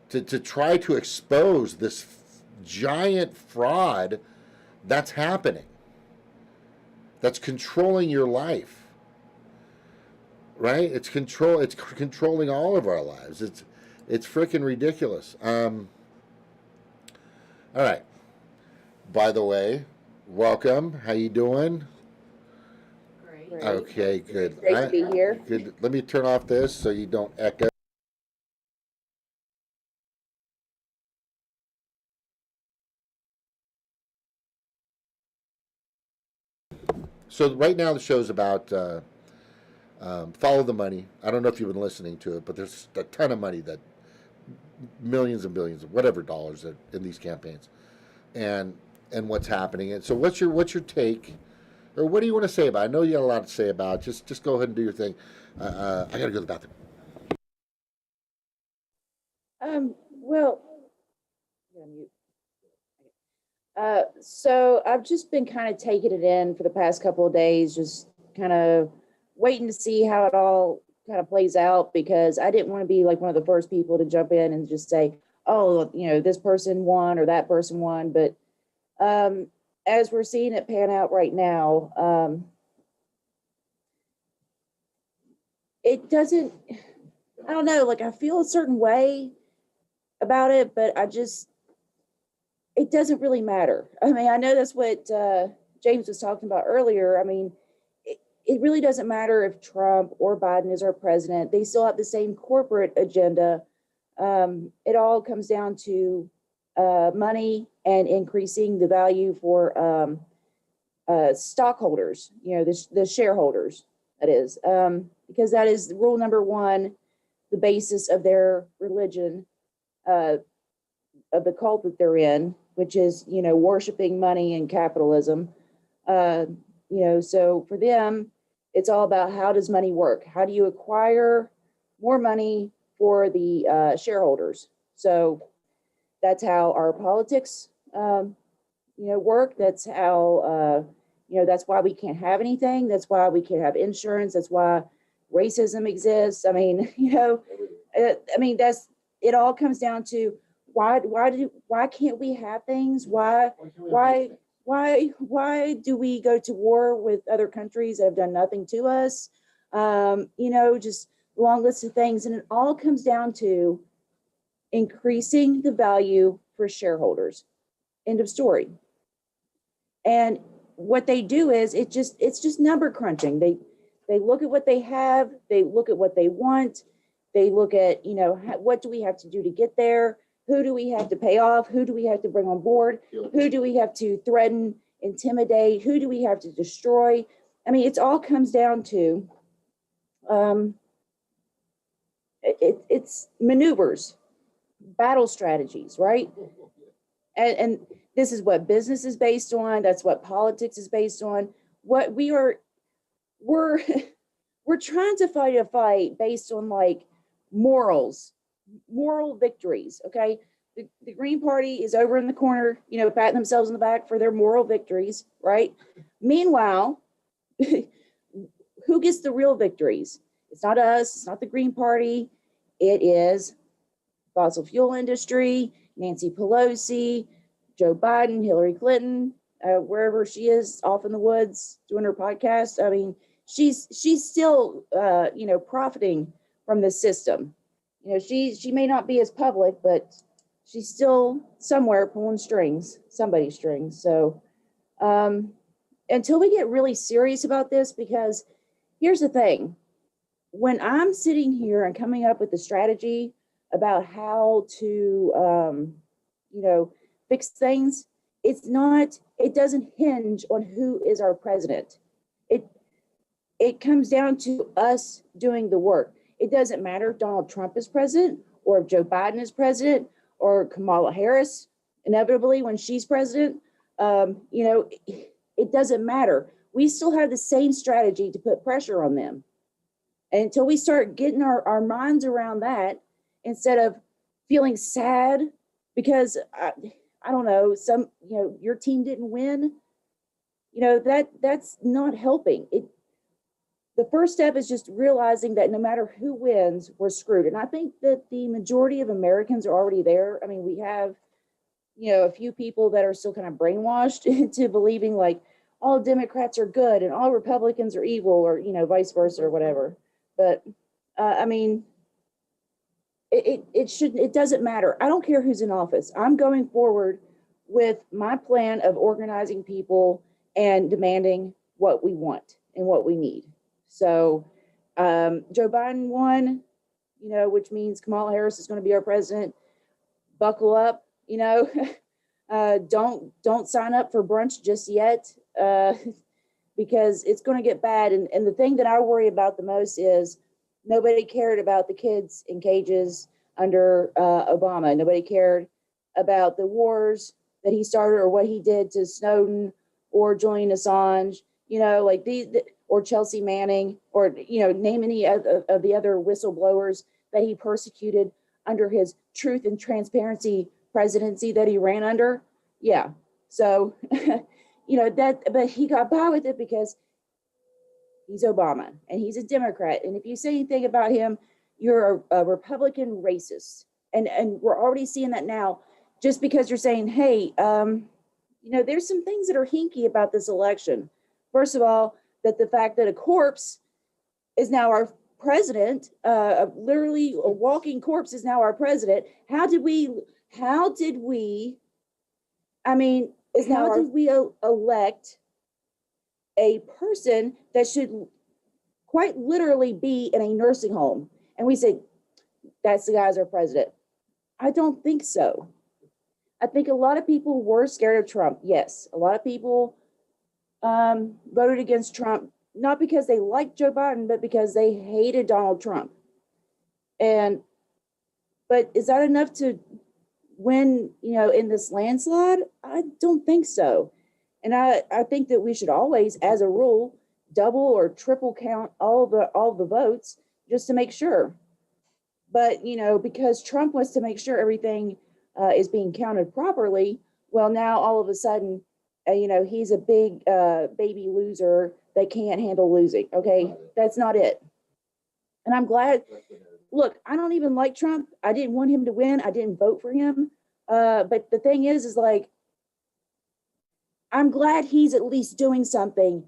To try to expose this giant fraud that's happening, that's controlling your life. Right? It's controlling all of our lives. It's freaking ridiculous. All right. By the way, welcome. How you doing? Great. Okay, good. Great to be here. Good. Let me turn off this so you don't echo. So right now the show's about follow the money. I don't know if you've been listening to it, but there's a ton of money, that millions and billions of whatever dollars in these campaigns, and what's happening. And so what's your take, or what do you want to say about it? I know you got a lot to say about it. Just go ahead and do your thing. I got to go to the bathroom. Well, yeah, mute. So I've just been kind of taking it in for the past couple of days, just kind of waiting to see how it all kind of plays out, because I didn't want to be like one of the first people to jump in and just say, oh, this person won or that person won. But as we're seeing it pan out right now, it doesn't, I don't know, like I feel a certain way about it, but it doesn't really matter. I mean, I know that's what James was talking about earlier. I mean, it really doesn't matter if Trump or Biden is our president. They still have the same corporate agenda. It all comes down to money and increasing the value for stockholders, the shareholders, that is, because that is rule number one, the basis of their religion, of the cult that they're in, which is, worshiping money and capitalism. So for them, it's all about, how does money work? How do you acquire more money for the shareholders? So that's how our politics, work. That's how, that's why we can't have anything. That's why we can't have insurance. That's why racism exists. I mean, it all comes down to, why can't we have things? Why do we go to war with other countries that have done nothing to us? Just a long list of things. And it all comes down to increasing the value for shareholders. End of story. And what they do is, it's just number crunching. They look at what they have, they look at what they want, they look at, what do we have to do to get there? Who do we have to pay off? Who do we have to bring on board? Who do we have to threaten, intimidate? Who do we have to destroy? I mean, it all comes down to it's maneuvers, battle strategies, right? And this is what business is based on. That's what politics is based on. What we're trying to fight a fight based on like moral victories. Okay. The Green Party is over in the corner, patting themselves in the back for their moral victories, right? Meanwhile, who gets the real victories? It's not us. It's not the Green Party. It is fossil fuel industry, Nancy Pelosi, Joe Biden, Hillary Clinton, wherever she is off in the woods doing her podcast. I mean, she's still, profiting from the system. She may not be as public, but she's still somewhere pulling strings, somebody's strings. So Until we get really serious about this, because here's the thing. When I'm sitting here and coming up with a strategy about how to, fix things, it doesn't hinge on who is our president. It, it comes down to us doing the work. It doesn't matter if Donald Trump is president or if Joe Biden is president or Kamala Harris, inevitably when she's president. It doesn't matter. We still have the same strategy to put pressure on them. And until we start getting our minds around that, instead of feeling sad because I don't know, your team didn't win, that's not helping. The first step is just realizing that no matter who wins, we're screwed. And I think that the majority of Americans are already there. I mean, we have, a few people that are still kind of brainwashed into believing like all Democrats are good and all Republicans are evil, or, vice versa or whatever. But I mean, it doesn't matter. I don't care who's in office. I'm going forward with my plan of organizing people and demanding what we want and what we need. So Joe Biden won, which means Kamala Harris is going to be our president. Buckle up, don't sign up for brunch just yet, because it's going to get bad. And the thing that I worry about the most is nobody cared about the kids in cages under Obama. Nobody cared about the wars that he started or what he did to Snowden or Julian Assange, like or Chelsea Manning, or, name any of the other whistleblowers that he persecuted under his truth and transparency presidency that he ran under. Yeah. So, but he got by with it because he's Obama and he's a Democrat. And if you say anything about him, you're a Republican racist. And we're already seeing that now, just because you're saying, hey, there's some things that are hinky about this election. First of all, that the fact that a corpse is now our president, literally a walking corpse is now our president. How did we elect a person that should quite literally be in a nursing home? And we say, that's the guy as our president. I don't think so. I think a lot of people were scared of Trump. Yes, a lot of people voted against Trump, not because they liked Joe Biden, but because they hated Donald Trump. But is that enough to win, in this landslide? I don't think so. And I think that we should always, as a rule, double or triple count all the votes just to make sure. But, because Trump wants to make sure everything is being counted properly, well, now all of a sudden, he's a big baby loser that can't handle losing. Okay, that's not it. And I'm glad. Look, I don't even like Trump. I didn't want him to win. I didn't vote for him. But the thing is like, I'm glad he's at least doing something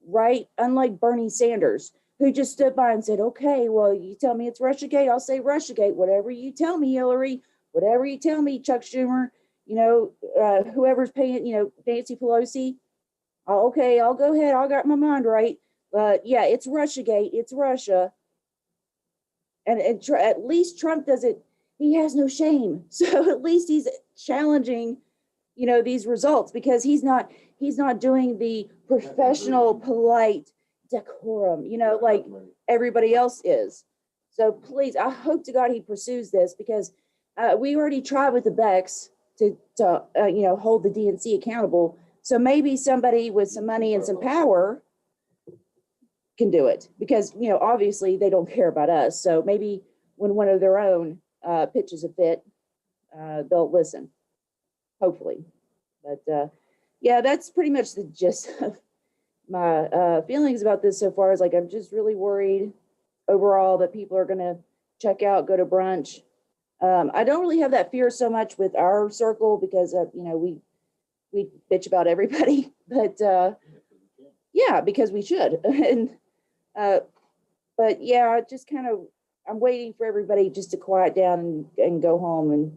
right. Unlike Bernie Sanders, who just stood by and said, okay, well, you tell me it's Russiagate, I'll say Russiagate. Whatever you tell me, Hillary, whatever you tell me, Chuck Schumer, whoever's paying, Nancy Pelosi. Okay, I'll go ahead. I got my mind right. But yeah, it's Russiagate. It's Russia. And at least Trump doesn't, he has no shame. So at least he's challenging, these results, because he's not doing the professional, polite decorum, like everybody else is. So please, I hope to God he pursues this, because we already tried with the Becks to hold the DNC accountable. So maybe somebody with some money and some power can do it, because, obviously they don't care about us. So maybe when one of their own pitches a fit, they'll listen, hopefully. But yeah, that's pretty much the gist of my feelings about this so far. Is like, I'm just really worried overall that people are going to check out, go to brunch. I don't really have that fear so much with our circle, because we bitch about everybody, but yeah, because we should. And but yeah, just kind of, I'm waiting for everybody just to quiet down and go home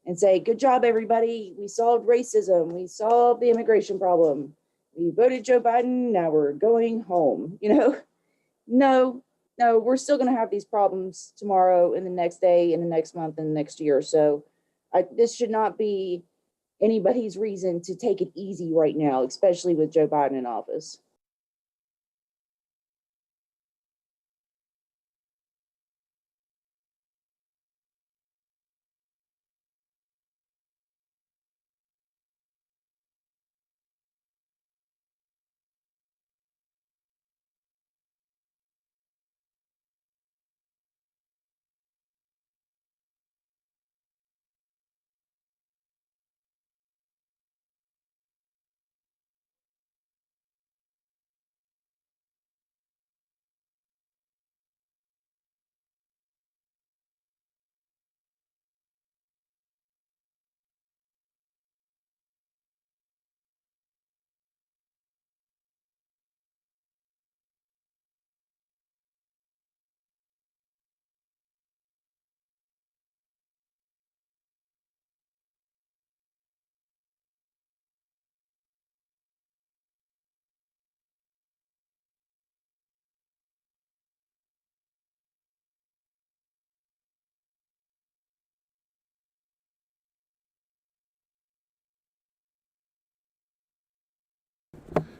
and say, good job, everybody. We solved racism. We solved the immigration problem. we voted Joe Biden, now we're going home. No, no, we're still going to have these problems tomorrow and the next day and the next month and the next year. So this should not be anybody's reason to take it easy right now, especially with Joe Biden in office.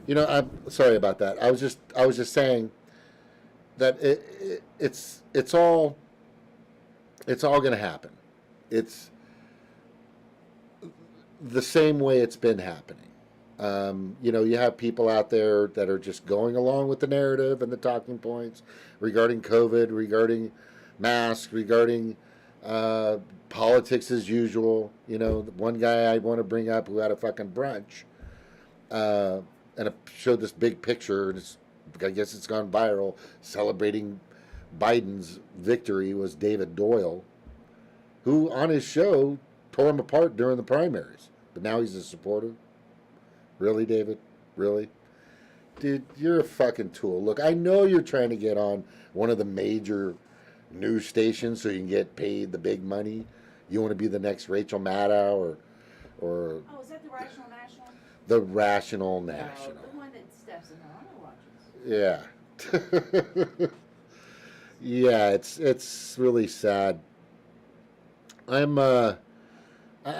I'm sorry about that. I was just saying that it's all going to happen. It's the same way it's been happening. You have people out there that are just going along with the narrative and the talking points regarding COVID, regarding masks, regarding politics as usual. One guy I want to bring up who had a fucking brunch uh, and it showed this big picture, and I guess it's gone viral, celebrating Biden's victory was David Doyle, who on his show tore him apart during the primaries. But now he's a supporter. Really, David? Really? Dude, you're a fucking tool. Look, I know you're trying to get on one of the major news stations so you can get paid the big money. You want to be the next Rachel Maddow or Oh, is that the Rational National? the Rational National. The one that Steph's watches. Yeah. Yeah, it's really sad. I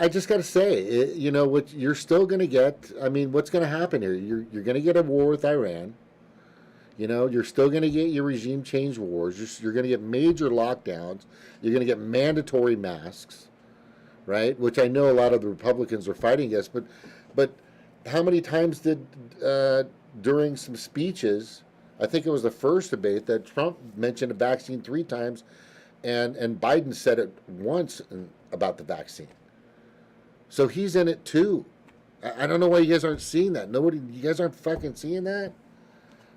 just got to say, what you're still going to get. I mean, what's going to happen here? You're going to get a war with Iran. You're still going to get your regime change wars. You're going to get major lockdowns. You're going to get mandatory masks, right? Which I know a lot of the Republicans are fighting against. But how many times did during some speeches? I think it was the first debate that Trump mentioned a vaccine 3 times, and Biden said it once about the vaccine. So he's in it too. I don't know why you guys aren't seeing that. You guys aren't fucking seeing that,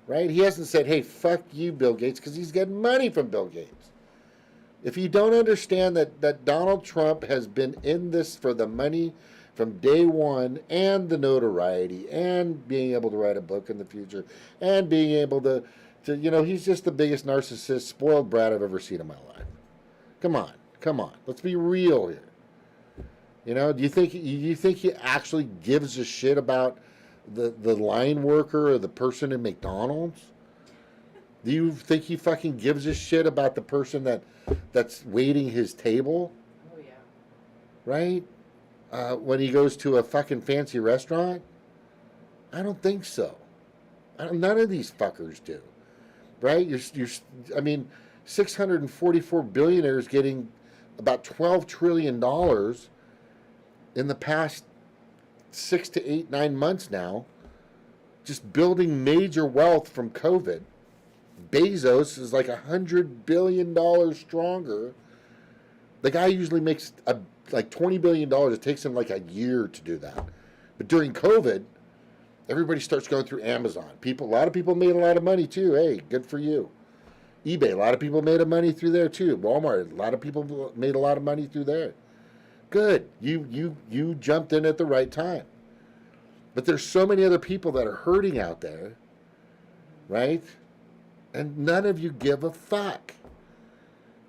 right? He hasn't said, "Hey, fuck you, Bill Gates," because he's getting money from Bill Gates. If you don't understand that Donald Trump has been in this for the money from day one, and the notoriety, and being able to write a book in the future, and being able to he's just the biggest narcissist, spoiled brat I've ever seen in my life. Come on, let's be real here. Do you think he actually gives a shit about the line worker or the person in McDonald's? Do you think he fucking gives a shit about the person that's waiting his table? Oh, yeah. Right? When he goes to a fucking fancy restaurant? I don't think so. None of these fuckers do. Right? I mean, 644 billionaires getting about $12 trillion in the past 6 to 8, 9 months now, just building major wealth from COVID. Bezos is like $100 billion stronger. The guy usually makes like $20 billion. It takes him like a year to do that. But during COVID, everybody starts going through Amazon. A lot of people made a lot of money too. Hey, good for you. eBay, a lot of people made money through there too. Walmart, a lot of people made a lot of money through there. Good. You jumped in at the right time. But there's so many other people that are hurting out there, right? And none of you give a fuck.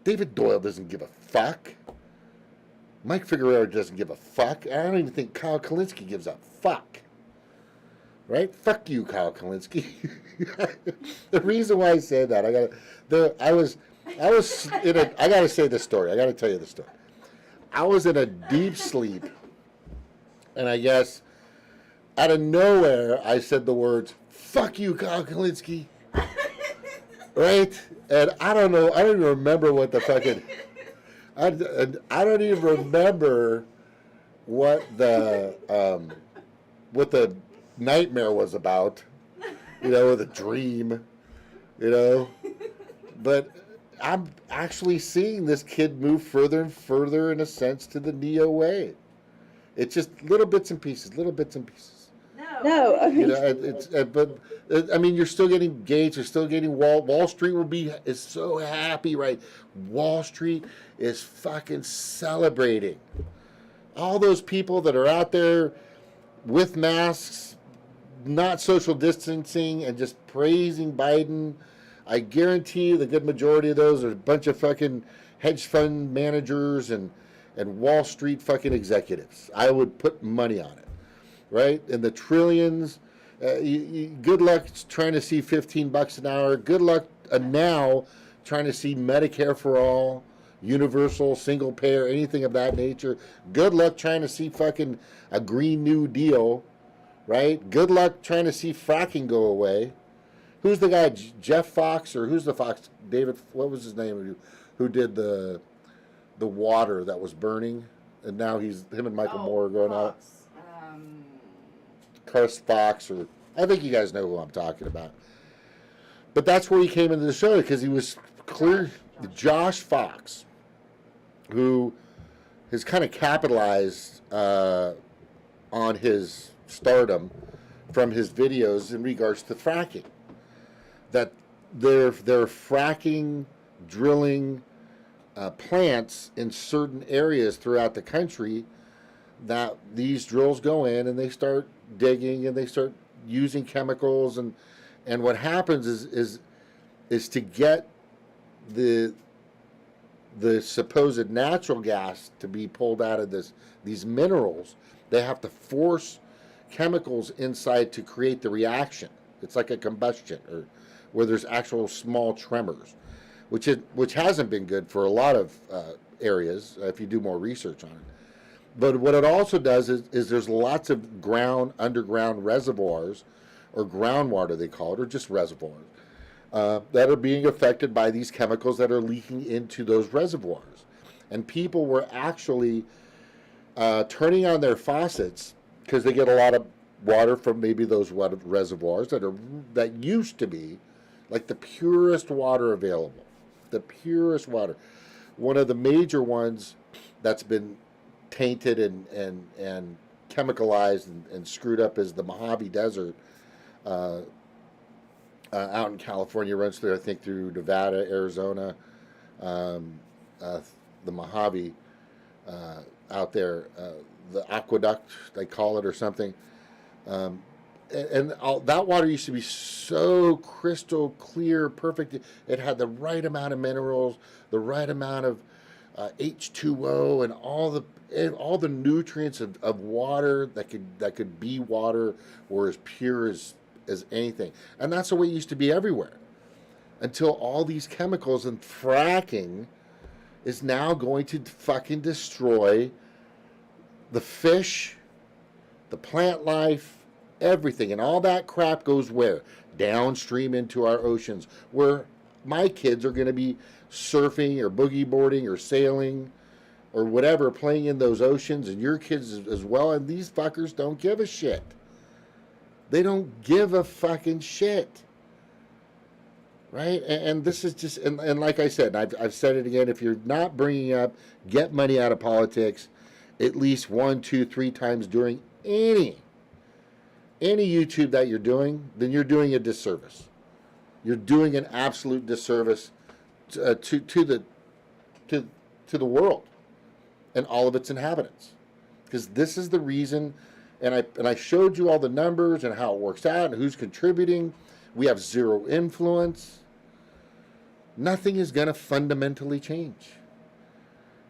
David Doyle doesn't give a fuck. Mike Figueroa doesn't give a fuck. I don't even think Kyle Kalinske gives a fuck. right? Fuck you, Kyle Kalinske. The reason why I said that, I gotta say this story. I gotta tell you the story. I was in a deep sleep, and I guess out of nowhere, I said the words, fuck you, Kyle Kalinske. Right? And I don't know, I don't even remember what the fucking, I don't even remember what the nightmare was about, the dream, but I'm actually seeing this kid move further and further, in a sense, to the Neo way. It's just little bits and pieces. No, I mean, You're still getting Gates. You're still getting Wall Street is so happy, right? Wall Street is fucking celebrating. All those people that are out there with masks, not social distancing, and just praising Biden. I guarantee you the good majority of those are a bunch of fucking hedge fund managers and Wall Street fucking executives. I would put money on it. Right? And the trillions, good luck trying to see $15 an hour. Good luck now trying to see Medicare for all, universal, single payer, anything of that nature. Good luck trying to see fucking a Green New Deal, right? Good luck trying to see fracking go away. Who's the guy, Jeff Fox, or who's the Fox, David, what was his name, who did the water that was burning? And now him and Michael Moore are going out. Chris Fox, or I think you guys know who I'm talking about. But that's where he came into the show, because he was clear. Josh Fox, who has kind of capitalized on his stardom from his videos in regards to fracking. That they're fracking, drilling plants in certain areas throughout the country, that these drills go in and they start digging and they start using chemicals, and what happens is to get the supposed natural gas to be pulled out of these minerals, they have to force chemicals inside to create the reaction. It's like a combustion, or where there's actual small tremors, which hasn't been good for a lot of areas if you do more research on it. But what it also does is there's lots of underground reservoirs, or groundwater they call it, or just reservoirs, that are being affected by these chemicals that are leaking into those reservoirs. And people were actually turning on their faucets, because they get a lot of water from maybe those reservoirs that used to be like the purest water available. The purest water. One of the major ones that's been tainted and chemicalized and screwed up is the Mojave Desert out in California. Runs through, I think, through Nevada, Arizona, the Mojave out there, the aqueduct they call it, or something. And that water used to be so crystal clear, perfect. It had the right amount of minerals, the right amount of H2O, and all the nutrients of water that could be water, were as pure as anything. And that's the way it used to be everywhere, until all these chemicals and fracking is now going to fucking destroy the fish, the plant life, everything. And all that crap goes where? Downstream into our oceans, where my kids are going to be surfing or boogie boarding or sailing or whatever, playing in those oceans, and your kids as well. And these fuckers don't give a shit. They don't give a fucking shit. Right? And this is just, and like I said, I've said it again, if you're not bringing up, get money out of politics at least 1, 2, 3 times during any YouTube that you're doing, then you're doing a disservice. You're doing an absolute disservice to the world and all of its inhabitants, because this is the reason. And I showed you all the numbers and how it works out and who's contributing. We have zero influence. Nothing is going to fundamentally change.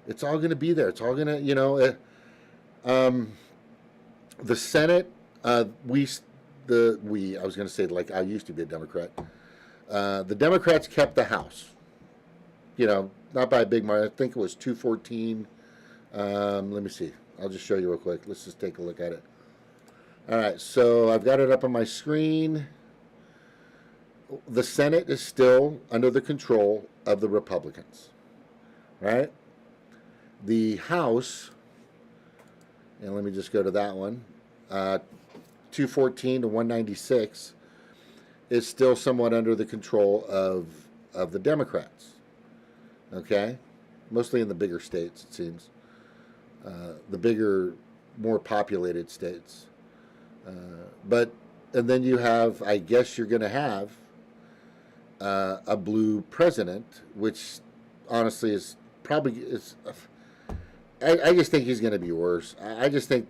It's all going to be there. It's all going to, the Senate, I was going to say, like, I used to be a Democrat. The Democrats kept the House. Not by a big margin. I think it was 214. Let me see. I'll just show you real quick. Let's just take a look at it. All right, so I've got it up on my screen. The Senate is still under the control of the Republicans, right? The House, and let me just go to that one, 214 to 196 is still somewhat under the control of the Democrats, okay? Mostly in the bigger states, it seems. The bigger, more populated states. And then you have, I guess you're going to have a blue president, which honestly is probably, I just think he's going to be worse. I just think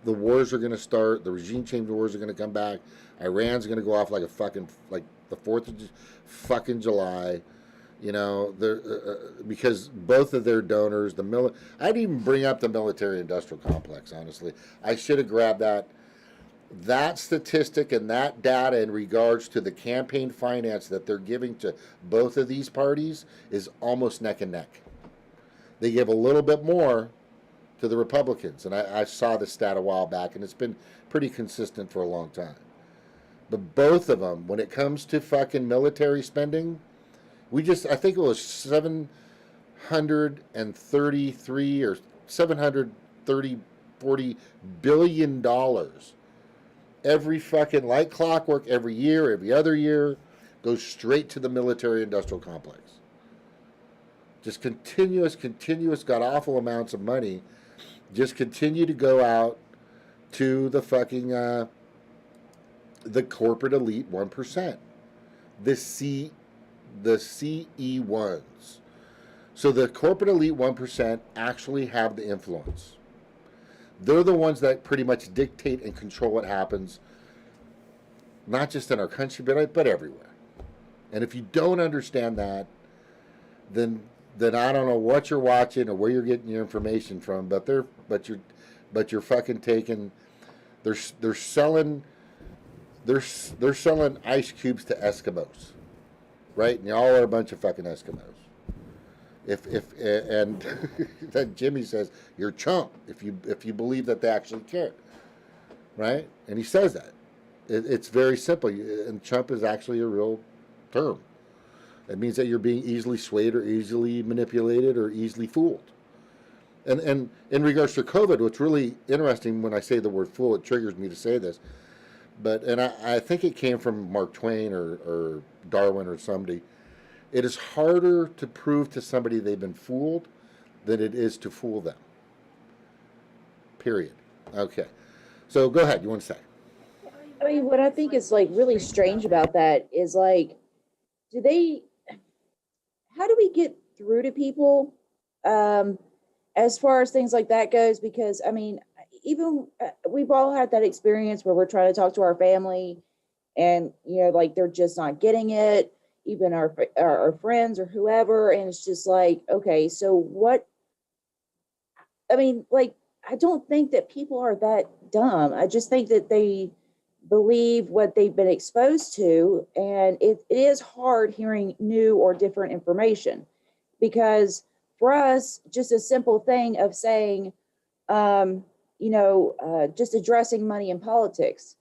the wars are going to start, the regime change wars are going to come back, Iran's going to go off like the 4th of fucking July. Because both of their donors, I didn't even bring up the military-industrial complex, honestly. I should have grabbed that statistic and that data in regards to the campaign finance that they're giving to both of these parties is almost neck and neck. They give a little bit more to the Republicans, and I saw this stat a while back, and it's been pretty consistent for a long time. But both of them, when it comes to fucking military spending, I think it was 733 or 40 billion dollars. Every fucking, like clockwork, every year, every other year, goes straight to the military industrial complex. Just continuous, god awful amounts of money just continue to go out to the fucking, the corporate elite 1%. The CE1s. So the corporate elite 1% actually have the influence. They're the ones that pretty much dictate and control what happens, not just in our country, but everywhere. And if you don't understand that, then I don't know what you're watching or where you're getting your information from. But you're fucking taking. They're selling ice cubes to Eskimos, right? And y'all are a bunch of fucking Eskimos. And then Jimmy says you're chump if you believe that they actually care, right? And he says that it's very simple. And chump is actually a real term. It means that you're being easily swayed or easily manipulated or easily fooled. And in regards to COVID, what's really interesting when I say the word fool, it triggers me to say this. And I think it came from Mark Twain or Darwin or somebody. It is harder to prove to somebody they've been fooled than it is to fool them. Period. Okay. So go ahead. You want to say? I mean, what I think is like really strange about that is like, how do we get through to people as far as things like that goes? Because I mean, even we've all had that experience where we're trying to talk to our family and, like they're just not getting it, even our friends or whoever. And it's just like, okay, so what? I mean, like, I don't think that people are that dumb. I just think that they believe what they've been exposed to. And it is hard hearing new or different information because for us, just a simple thing of saying, just addressing money in politics.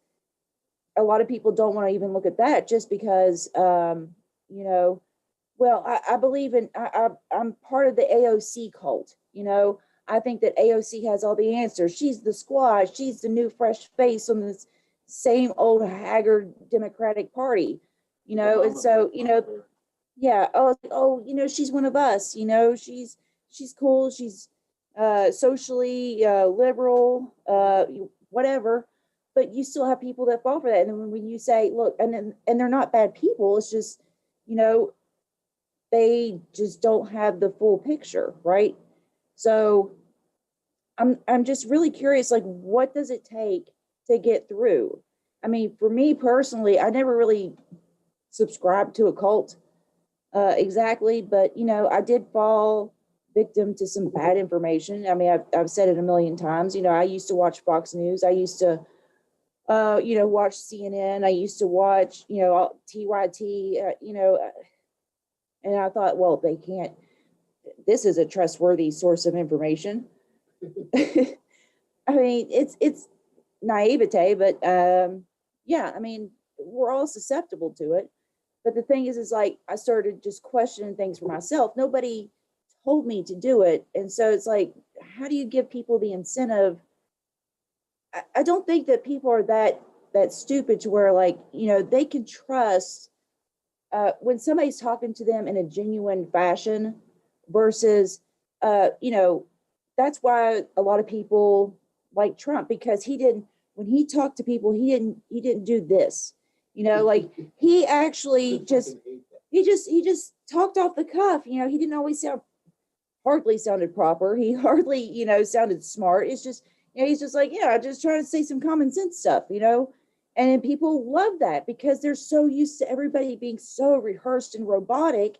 A lot of people don't want to even look at that just because, I believe I'm part of the AOC cult. I think that AOC has all the answers. She's the squad. She's the new fresh face on this same old haggard Democratic Party, and so, yeah. She's one of us, she's cool. She's socially liberal, whatever, but you still have people that fall for that. And then when you say, look, and they're not bad people, it's just, they just don't have the full picture, right? So I'm just really curious, like, what does it take to get through? I mean, for me personally, I never really subscribed to a cult exactly, but I did fall victim to some bad information. I mean, I've said it a million times. I used to watch Fox News. I used to watch CNN. I used to watch, TYT, and I thought, well, they can't, this is a trustworthy source of information. I mean, it's naivete, but yeah, I mean, we're all susceptible to it. But the thing is like I started just questioning things for myself. Nobody told me to do it, and so it's like, how do you give people the incentive? I don't think that people are that stupid to where, like, they can trust when somebody's talking to them in a genuine fashion versus that's why a lot of people like Trump, because he didn't, when he talked to people, he didn't do this, like he actually just he just talked off the cuff. He didn't always hardly sounded proper. He hardly, sounded smart. It's just, he's just like, I'm just trying to say some common sense stuff. And people love that because they're so used to everybody being so rehearsed and robotic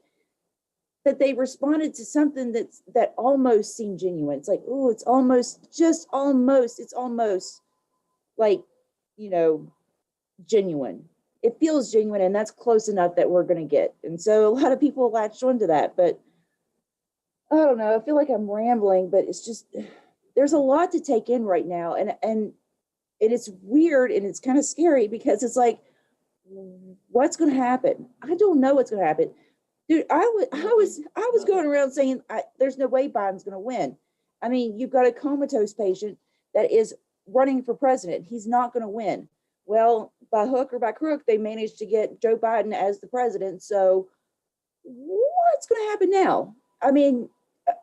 that they responded to something that almost seemed genuine. It's like, oh, it's almost like, genuine. It feels genuine, and that's close enough that we're going to get. And so a lot of people latched onto that, but I don't know. I feel like I'm rambling, but it's just, there's a lot to take in right now, and it's weird and it's kind of scary because it's like, what's going to happen? I don't know what's going to happen, dude. I was going around saying there's no way Biden's going to win. I mean, you've got a comatose patient that is running for president. He's not going to win. Well, by hook or by crook, they managed to get Joe Biden as the president. So what's going to happen now? I mean,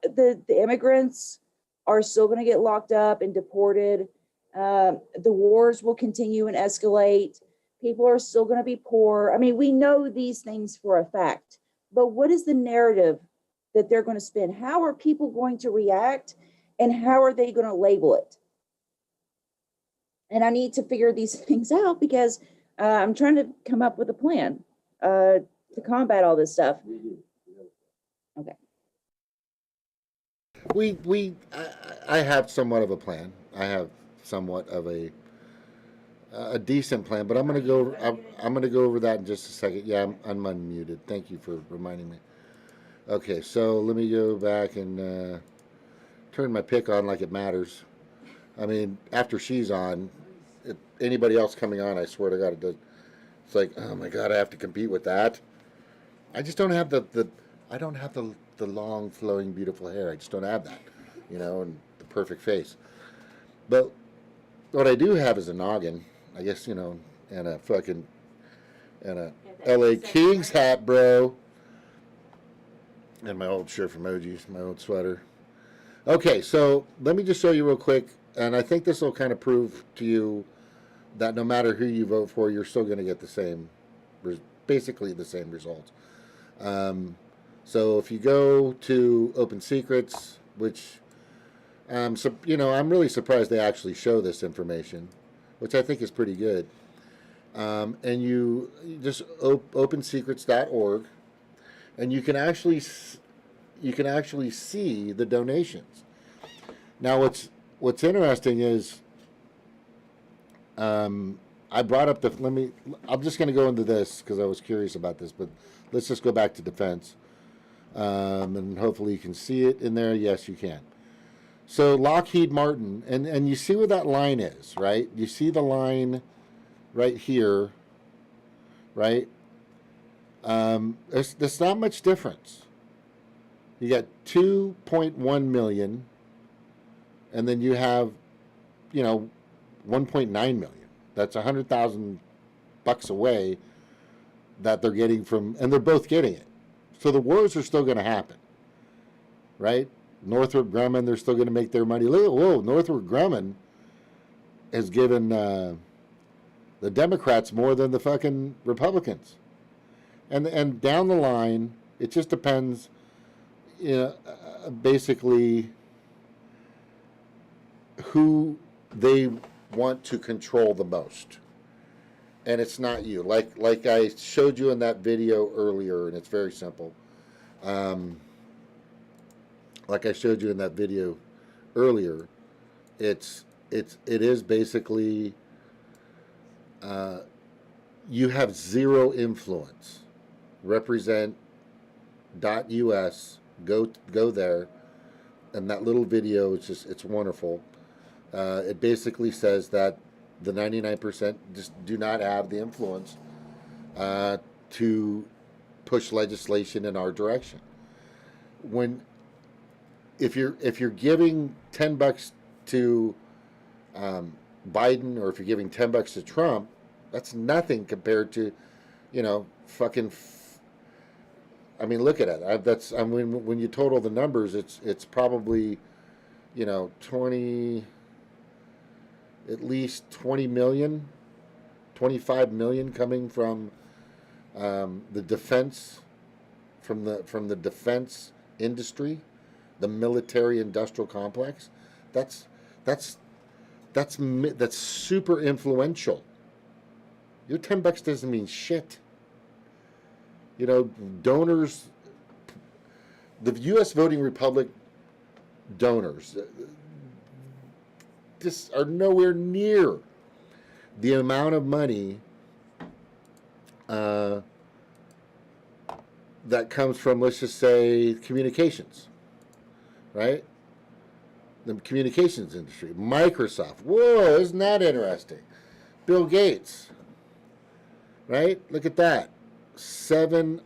the immigrants are still going to get locked up and deported. The wars will continue and escalate. People are still going to be poor. I mean, we know these things for a fact, but what is the narrative that they're going to spin? How are people going to react, and how are they going to label it? And I need to figure these things out because I'm trying to come up with a plan to combat all this stuff. Okay. I have somewhat of a plan. I have somewhat of a decent plan, but I'm gonna go over that in just a second. Yeah, I'm unmuted. Thank you for reminding me. Okay, so let me go back and turn my pick on like it matters. I mean, after she's on, anybody else coming on, I swear to God, it's like, oh my God, I have to compete with that. I just don't have I don't have the long, flowing, beautiful hair. I just don't have that, and the perfect face. But what I do have is a noggin, I guess, and a fucking, and a LA Kings hat, bro. And my old shirt from emojis, my old sweater. Okay, so let me just show you real quick, and I think this will kind of prove to you that no matter who you vote for, you're still going to get the same, basically the same results. So if you go to Open Secrets, which, I'm really surprised they actually show this information, which I think is pretty good. And you just opensecrets.org, and you can actually see the donations. Now, what's interesting is, I brought up I'm just going to go into this because I was curious about this, but let's just go back to defense. And hopefully you can see it in there. Yes, you can. So Lockheed Martin, and you see where that line is, right? You see the line right here, right? There's not much difference. You got 2.1 million, and then you have, 1.9 million. That's $100,000 away that they're getting from, and they're both getting it. So the wars are still going to happen, right? Northrop Grumman, they're still going to make their money. Whoa, Northrop Grumman has given the Democrats more than the fucking Republicans. And down the line, it just depends, basically who they want to control the most. And it's not you. Like I showed you in that video earlier, and it's very simple. Like I showed you in that video earlier, it is basically you have zero influence. Represent.us. Go there, and that little video is it's wonderful. It basically says that the 99% just do not have the influence to push legislation in our direction. If you're giving $10 to Biden, or if you're giving $10 to Trump, that's nothing compared to, fucking. I mean, look at it. When you total the numbers, it's probably, 20 million, 25 million coming from the defense, from the defense industry, the military industrial complex. That's super influential. Your $10 doesn't mean shit. Donors, the U.S. voting republic donors, just are nowhere near the amount of money that comes from, let's just say, communications, right? The communications industry. Microsoft. Whoa, isn't that interesting? Bill Gates, right? Look at that.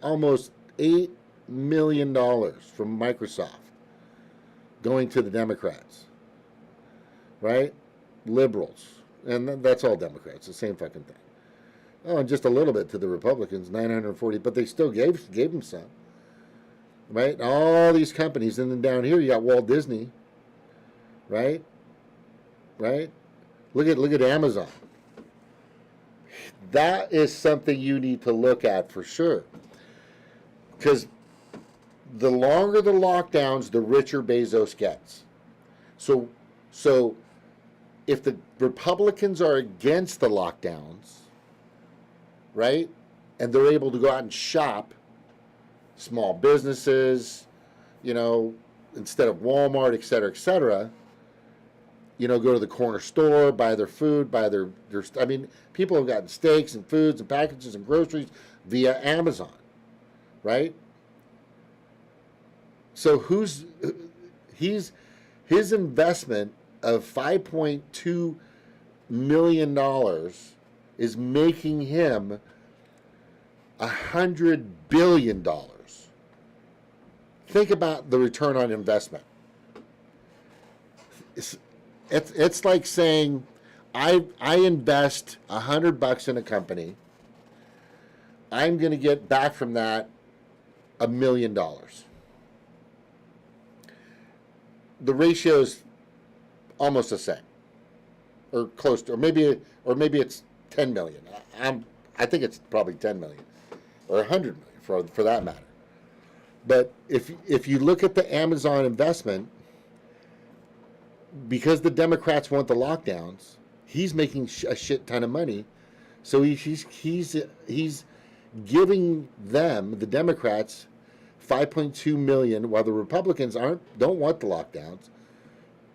Almost $8 million from Microsoft going to the Democrats, right? Liberals. And that's all Democrats, the same fucking thing. Oh, and just a little bit to the Republicans, 940, but they still gave them some, right? All these companies, and then down here you got Walt Disney, right? Look at Amazon. That is something you need to look at for sure, because the longer the lockdowns, the richer Bezos gets. So if the Republicans are against the lockdowns, right, and they're able to go out and shop, small businesses, instead of Walmart, et cetera, go to the corner store, buy their food, buy their people have gotten steaks and foods and packages and groceries via Amazon, right? So his investment of $5.2 million is making him $100 billion. Think about the return on investment. It's like saying, I invest $100 in a company. I'm going to get back from that $1 million. The ratio is almost the same, or close to, or maybe it's 10 million. I think it's probably 10 million, or 100 million for that matter. But if you look at the Amazon investment, because the Democrats want the lockdowns, he's making a shit ton of money. So he's giving them, the Democrats, $5.2 million, while the Republicans don't want the lockdowns.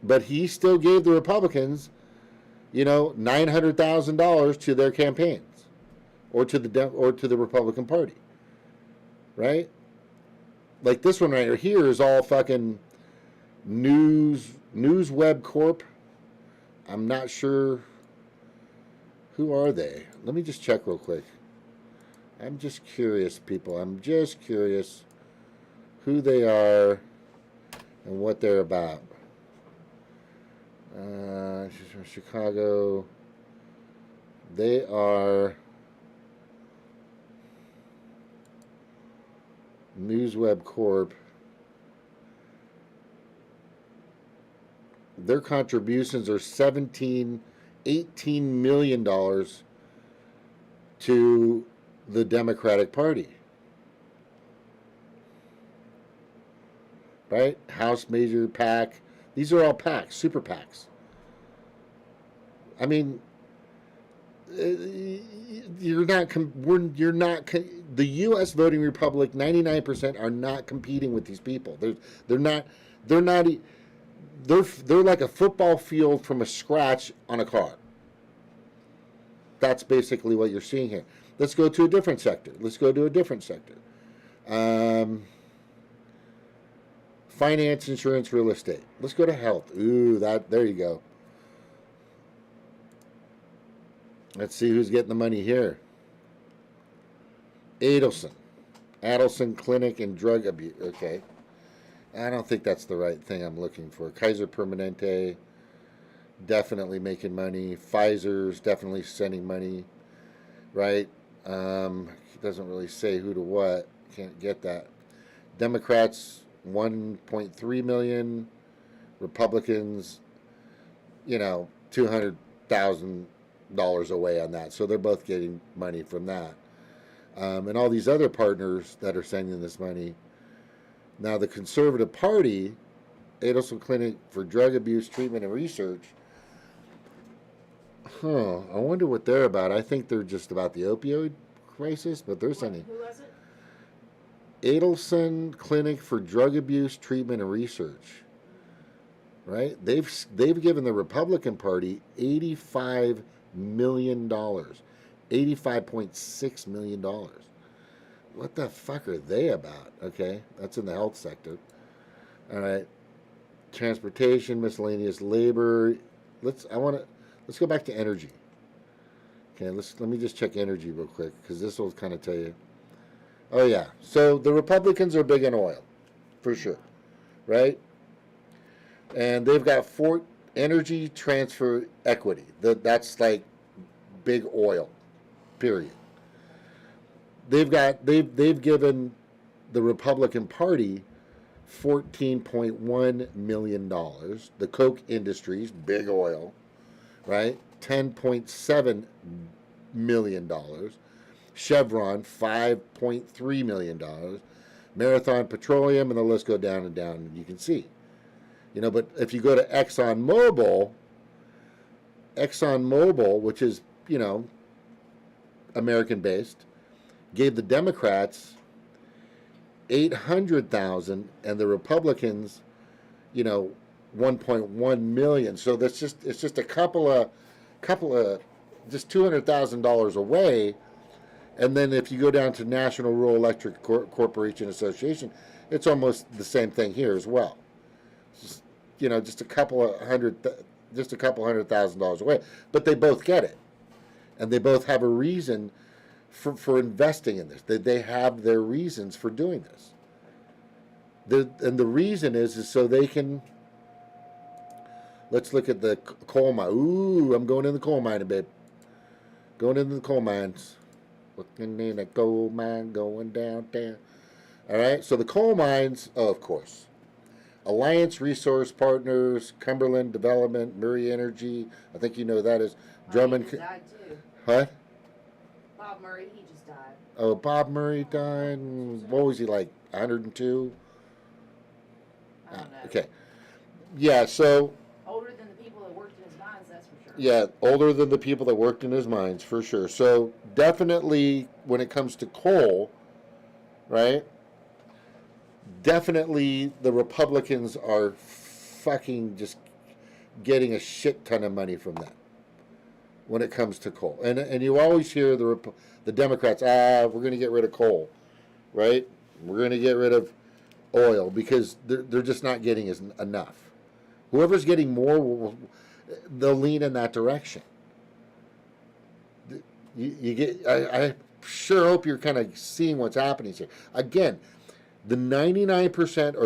But he still gave the Republicans, $900,000 to their campaigns, or to the Republican Party, right? Like this one right here is all fucking Newsweb Corp. I'm not sure. Who are they? Let me just check real quick. I'm just curious, people. I'm just curious who they are and what they're about. She's from Chicago. They are Newsweb Corp. Their contributions are $18 million to the Democratic Party. Right? House Major PAC. These are all PACs, super PACs. I mean, the U.S. voting republic, 99% are not competing with these people. They're like a football field from a scratch on a car. that's basically what you're seeing here. Let's go to a different sector. Finance, insurance, real estate. Let's go to health. Ooh, there you go. Let's see who's getting the money here. Adelson Clinic and Drug Abuse. Okay. I don't think that's the right thing I'm looking for. Kaiser Permanente, definitely making money. Pfizer's definitely sending money, right? It doesn't really say who to what. Can't get that. Democrats, 1.3 million. Republicans, $200,000 away on that. So they're both getting money from that. And all these other partners that are sending this money. Now, the Conservative Party, Adelson Clinic for Drug Abuse Treatment and Research, I wonder what they're about. I think they're just about the opioid crisis, but they're sending. Who was it? Adelson Clinic for Drug Abuse Treatment and Research. Right? They've given the Republican Party $85 million. $85.6 million. What the fuck are they about? Okay, that's in the health sector. All right, transportation, miscellaneous labor. Let's go back to energy. Okay, let me just check energy real quick because this will kind of tell you. Oh yeah, so the Republicans are big in oil, for sure, right? And they've got energy transfer equity. That's like big oil, period. They've given the Republican Party $14.1 million. The Koch Industries, big oil, right? $10.7 million. Chevron, $5.3 million. Marathon Petroleum, and the list go down and down, and you can see. But if you go to ExxonMobil, which is, American-based, gave the Democrats $800,000 and the Republicans, 1.1 million. So it's just a couple of just $200,000 away. And then if you go down to National Rural Electric Corporation Association, it's almost the same thing here as well. Just a couple $100,000 away. But they both get it, and they both have a reason for investing in this. They have their reasons for doing this. And the reason is so they can. Let's look at the coal mine. Ooh, I'm going in the coal mine, babe. Going into the coal mines. Looking in a coal mine, going downtown. All right, so the coal mines, of course. Alliance Resource Partners, Cumberland Development, Murray Energy. I think you know that is Drummond. He died too. What? Bob Murray, he just died. Oh, Bob Murray died. What was he, like 102? I don't know. Okay. Yeah, so. Older than the people that worked in his mines, that's for sure. Yeah, older than the people that worked in his mines, for sure. So definitely when it comes to coal, right? Definitely the Republicans are fucking just getting a shit ton of money from that when it comes to coal. And you always hear the Democrats, we're going to get rid of coal, right? We're going to get rid of oil because they're just not getting enough. Whoever's getting more, they'll lean in that direction. I sure hope you're kind of seeing what's happening here. Again, the 99%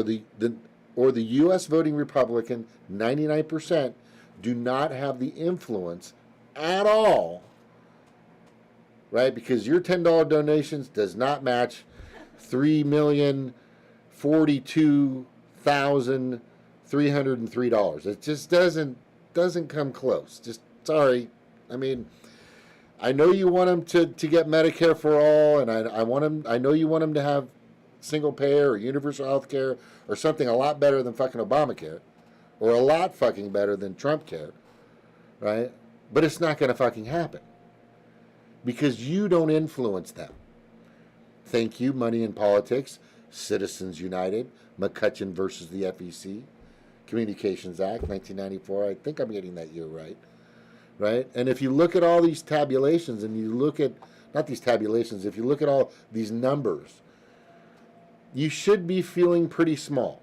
or the U.S. voting Republican, 99% do not have the influence at all, right? Because your $10 donations does not match $3,042,303. It just doesn't come close. Just sorry. I mean, I know you want them to get Medicare for all, and I know you want them to have single payer or universal health care or something a lot better than fucking Obamacare or a lot fucking better than Trump care, right? But it's not going to fucking happen because you don't influence them. Thank you, Money in Politics, Citizens United, McCutcheon versus the FEC, Communications Act, 1994. I think I'm getting that year right. right? And if you look at all these tabulations and you look at, not these tabulations, if you look at all these numbers, you should be feeling pretty small,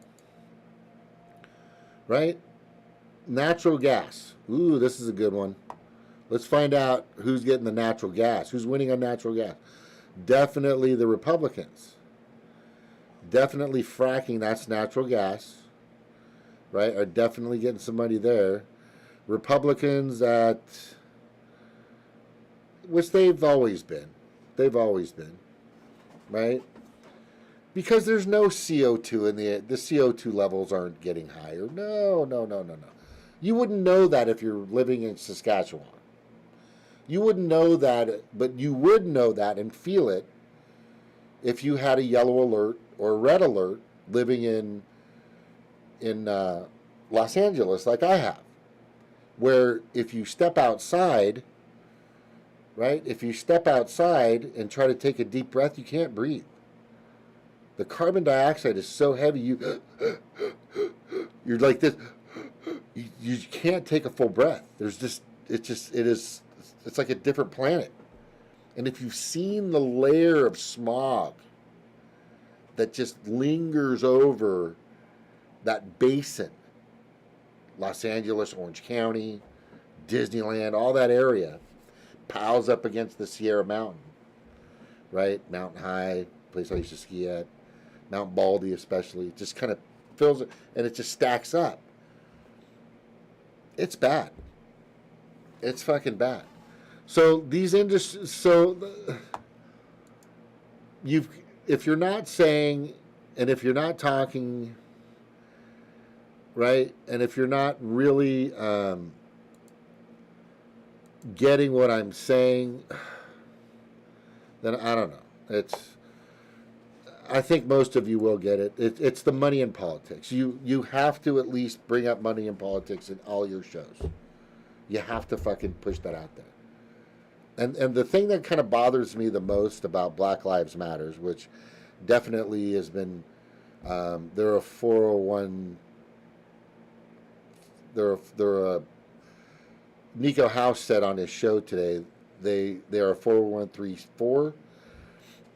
right? Natural gas. Ooh, this is a good one. Let's find out who's getting the natural gas. Who's winning on natural gas? Definitely the Republicans. Definitely fracking, that's natural gas, right? Are definitely getting some money there. Republicans at, which they've always been. They've always been, right? Because there's no CO2 in the CO2 levels aren't getting higher. No, no, no, no, no. You wouldn't know that if you're living in Saskatchewan. You wouldn't know that, but you would know that and feel it if you had a yellow alert or a red alert living in Los Angeles like I have, where if you step outside, right? If you step outside and try to take a deep breath, you can't breathe. The carbon dioxide is so heavy, you're like this. You can't take a full breath. It's like a different planet. And if you've seen the layer of smog that just lingers over that basin, Los Angeles, Orange County, Disneyland, all that area, piles up against the Sierra Mountain, right? Mountain High, place I used to ski at, Mount Baldy especially, it just kind of fills it, and it just stacks up. It's bad. It's fucking bad. So these industries, if you're not saying, and if you're not talking, right, and if you're not really getting what I'm saying, then I don't know. I think most of you will get it. It's the money in politics. You have to at least bring up money in politics in all your shows. You have to fucking push that out there. And the thing that kind of bothers me the most about Black Lives Matters, which definitely has been, they're a 401, Nico House said on his show today, they are a 401(c)(4),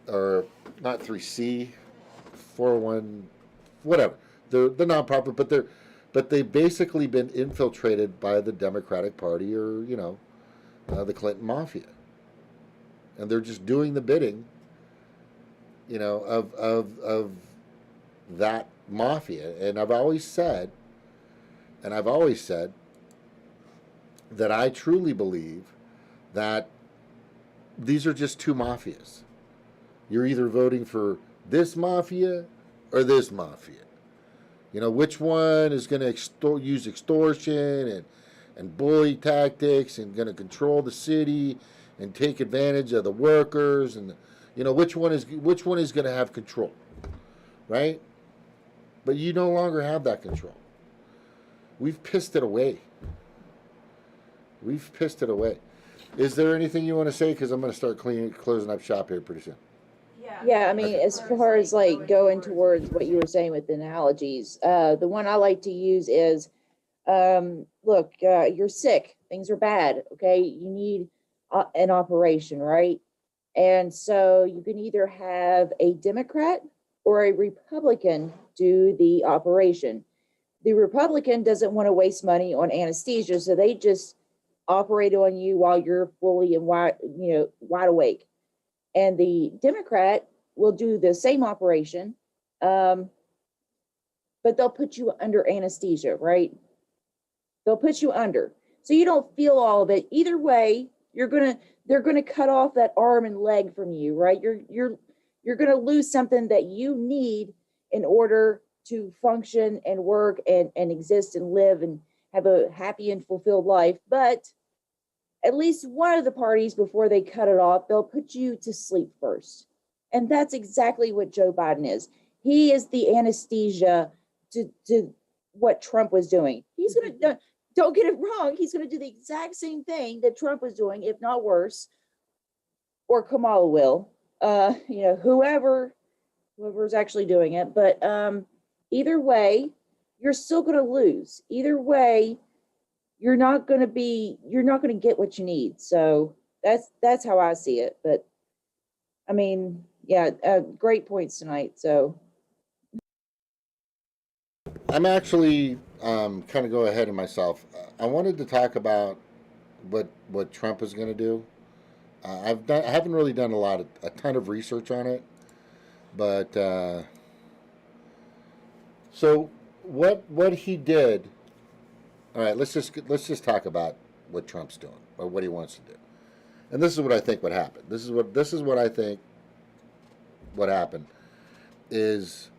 or not 3C, 401, whatever. They're nonprofit, but they've basically been infiltrated by the Democratic Party, or the Clinton Mafia, and they're just doing the bidding, of that mafia. And I've always said that I truly believe that these are just two mafias. You're either voting for this mafia or this mafia. Which one is going to use extortion and bully tactics and going to control the city and take advantage of the workers, and which one is going to have control, right? But you no longer have that control. We've pissed it away. Is there anything you want to say? Because I'm going to start closing up shop here pretty soon. Yeah, I mean, as far as like going towards what you were saying with the analogies, the one I like to use is, look, you're sick, things are bad, okay? You need an operation, right? And so you can either have a Democrat or a Republican do the operation. The Republican doesn't want to waste money on anesthesia, so they just operate on you while you're fully and wide awake. And the Democrat will do the same operation, but they'll put you under anesthesia, right? They'll put you under, so you don't feel all of it. Either way, they're gonna cut off that arm and leg from you, right? You're gonna lose something that you need in order to function and work and exist and live and have a happy and fulfilled life. But at least one of the parties, before they cut it off, they'll put you to sleep first. And that's exactly what Joe Biden is. He is the anesthesia to what Trump was doing. He's going to, don't get it wrong, he's going to do the exact same thing that Trump was doing, if not worse, or Kamala will, whoever's actually doing it. But either way, you're still going to lose. Either way, you're not going to get what you need. So that's how I see it. But I mean, yeah, great points tonight. So I'm actually kind of go ahead of myself. I wanted to talk about what Trump is going to do. I haven't really done a ton of research on it, but so what he did. All right, let's just talk about what Trump's doing or what he wants to do. And this is what I think would happen. This is what I think what happened is,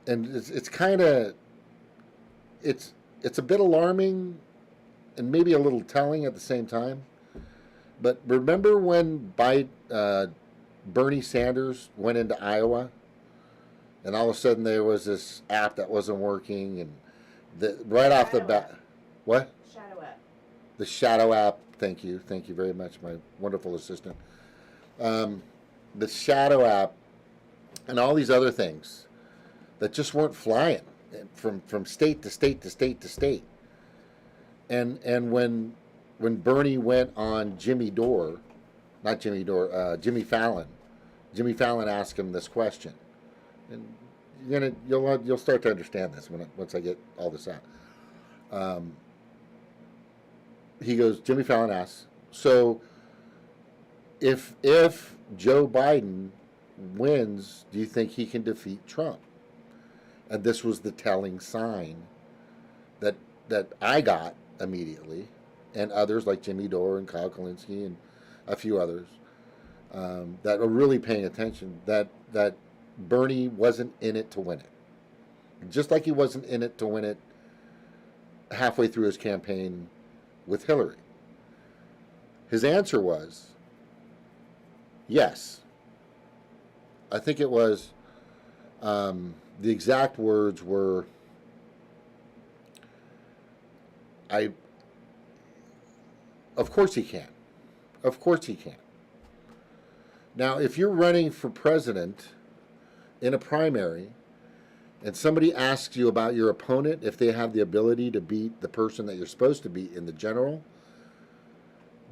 and it's kind of it's a bit alarming and maybe a little telling at the same time. But remember when Bernie Sanders went into Iowa, and all of a sudden there was this app that wasn't working, and right off the Shadow bat, app. what? Shadow app. The Shadow app. Thank you very much, my wonderful assistant. The Shadow app, and all these other things that just weren't flying from state to state to state to state. And when Bernie went on Jimmy Fallon, Jimmy Fallon asked him this question, and you'll start to understand this once I get all this out. He goes, Jimmy Fallon asks, so if Joe Biden wins, do you think he can defeat Trump? And this was the telling sign that I got immediately, and others like Jimmy Dore and Kyle Kalinske and a few others that are really paying attention, that Bernie wasn't in it to win it. Just like he wasn't in it to win it halfway through his campaign with Hillary. His answer was yes. I think it was, the exact words were, of course he can. Of course he can. Now, if you're running for president in a primary and somebody asks you about your opponent, if they have the ability to beat the person that you're supposed to beat in the general,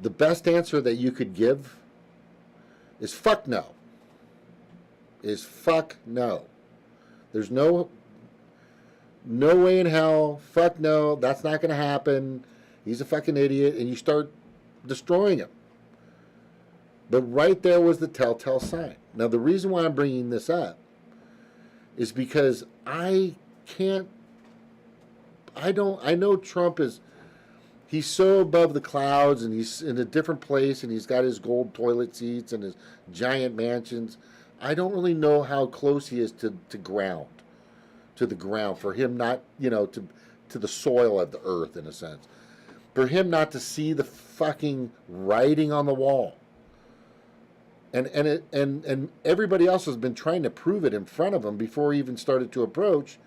the best answer that you could give is fuck no. Is fuck no. There's no way in hell, fuck no, that's not going to happen. He's a fucking idiot, and you start destroying him. But right there was the telltale sign. Now, the reason why I'm bringing this up is because I know Trump he's so above the clouds, and he's in a different place, and he's got his gold toilet seats and his giant mansions. I don't really know how close he is to the ground, for him not, to the soil of the earth, in a sense. For him not to see the fucking writing on the wall. And everybody else has been trying to prove it in front of him before he even started to approach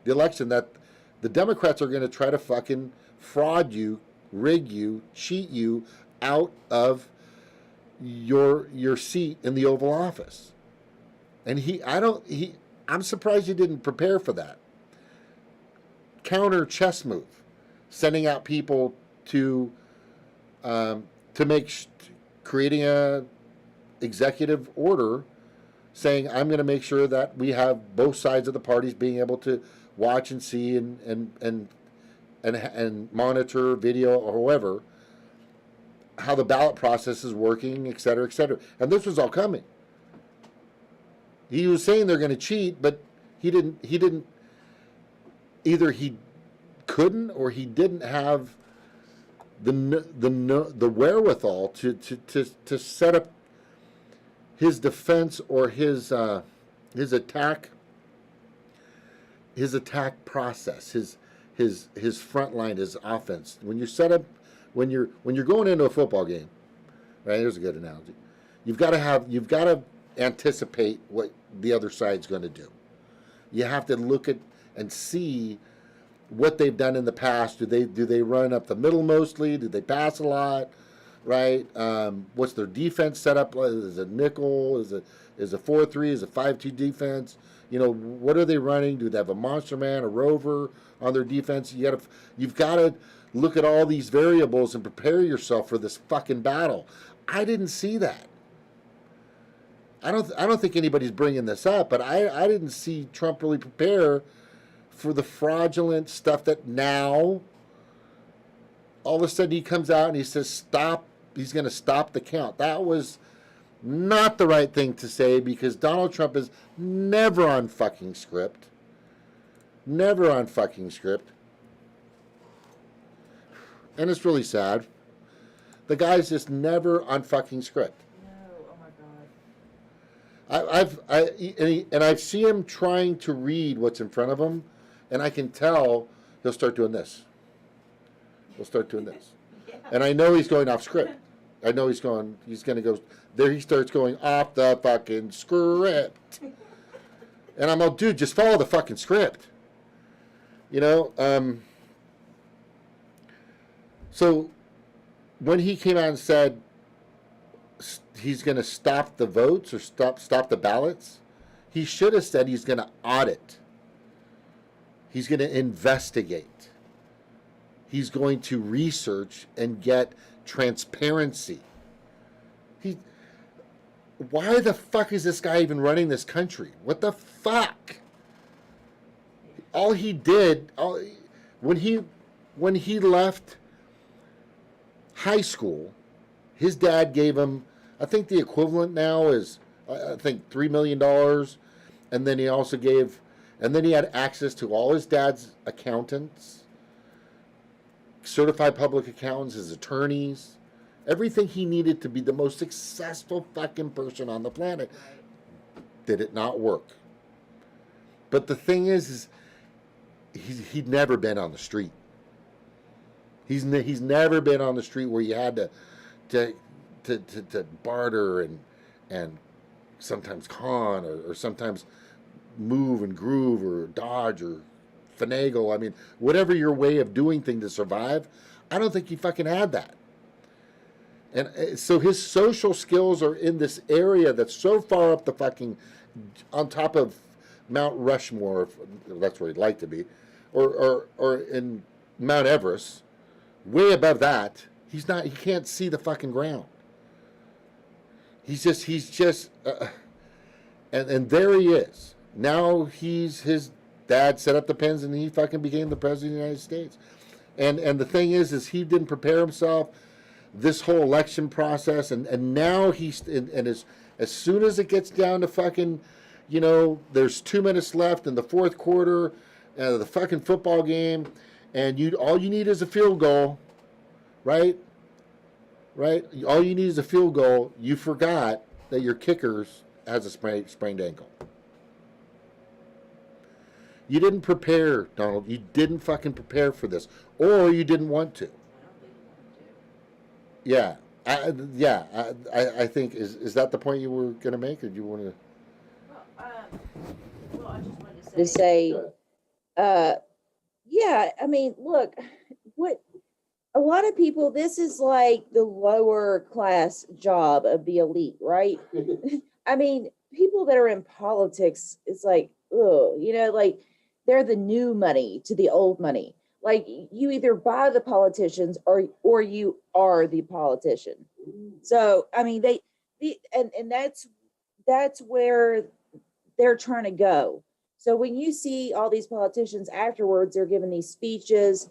the election, that the Democrats are going to try to fucking fraud you, rig you, cheat you out of your seat in the Oval Office. And I'm surprised he didn't prepare for that. Counter chess move, sending out people to creating a executive order saying, I'm going to make sure that we have both sides of the parties being able to watch and see and monitor video or however how the ballot process is working, et cetera, et cetera. And this was all coming. He was saying they're going to cheat, but he didn't either he couldn't or he didn't have the wherewithal to set up his defense or his attack process, his front line, his offense. When you're going into a football game, right? Here's a good analogy. You've got to anticipate what the other side's going to do. You have to look at and see what they've done in the past. Do they run up the middle mostly? Do they pass a lot? Right? What's their defense set up? Is it nickel? Is it 4-3? Is it 5-2 defense? You know, what are they running? Do they have a monster man, a rover on their defense? You've got to look at all these variables and prepare yourself for this fucking battle. I didn't see that. I don't think anybody's bringing this up, but I didn't see Trump really prepare for the fraudulent stuff that now all of a sudden he comes out and he says stop. He's going to stop the count. That was not the right thing to say because Donald Trump is never on fucking script. Never on fucking script. And it's really sad. The guy's just never on fucking script. No, oh my God. I've seen him trying to read what's in front of him, and I can tell he'll start doing this. He'll start doing this. Yeah. And I know he's going off script. I know he's going to go, there he starts going off the fucking script. And I'm like, dude, just follow the fucking script. You know, so when he came out and said he's going to stop the votes or stop the ballots, he should have said he's going to audit. He's going to investigate. He's going to research and get transparency. Why the fuck is this guy even running this country? What the fuck? All he did, when he left high school, his dad gave him, I think the equivalent now is, I think $3 million. And then he also he had access to all his dad's accountants, certified public accountants, his attorneys, everything he needed to be the most successful fucking person on the planet. Did it not work? But the thing is he'd never been on the street. He's never been on the street where you had to barter and sometimes con or sometimes move and groove or dodge or finagle. I mean, whatever your way of doing things to survive, I don't think he fucking had that. And so his social skills are in this area that's so far up the fucking, on top of Mount Rushmore, that's where he'd like to be, or in Mount Everest, way above that. He can't see the fucking ground. He's just, and there he is. Now his dad set up the pens and he fucking became the president of the United States. And the thing is he didn't prepare himself this whole election process, and now as soon as it gets down to fucking, you know, there's 2 minutes left in the fourth quarter of the fucking football game, and all you need is a field goal, right? All you need is a field goal. You forgot that your kicker has a sprained ankle. You didn't prepare, Donald. You didn't fucking prepare for this, or you didn't want to. Yeah, I think is that the point you were going to make, or do you want to? Well, I just wanted to say. Yeah, I mean, look, what a lot of people, this is like the lower class job of the elite, right? I mean, people that are in politics, it's like, oh, you know, like they're the new money to the old money. Like you either buy the politicians or you are the politician. So I mean and that's where they're trying to go. So when you see all these politicians afterwards, they're giving these speeches.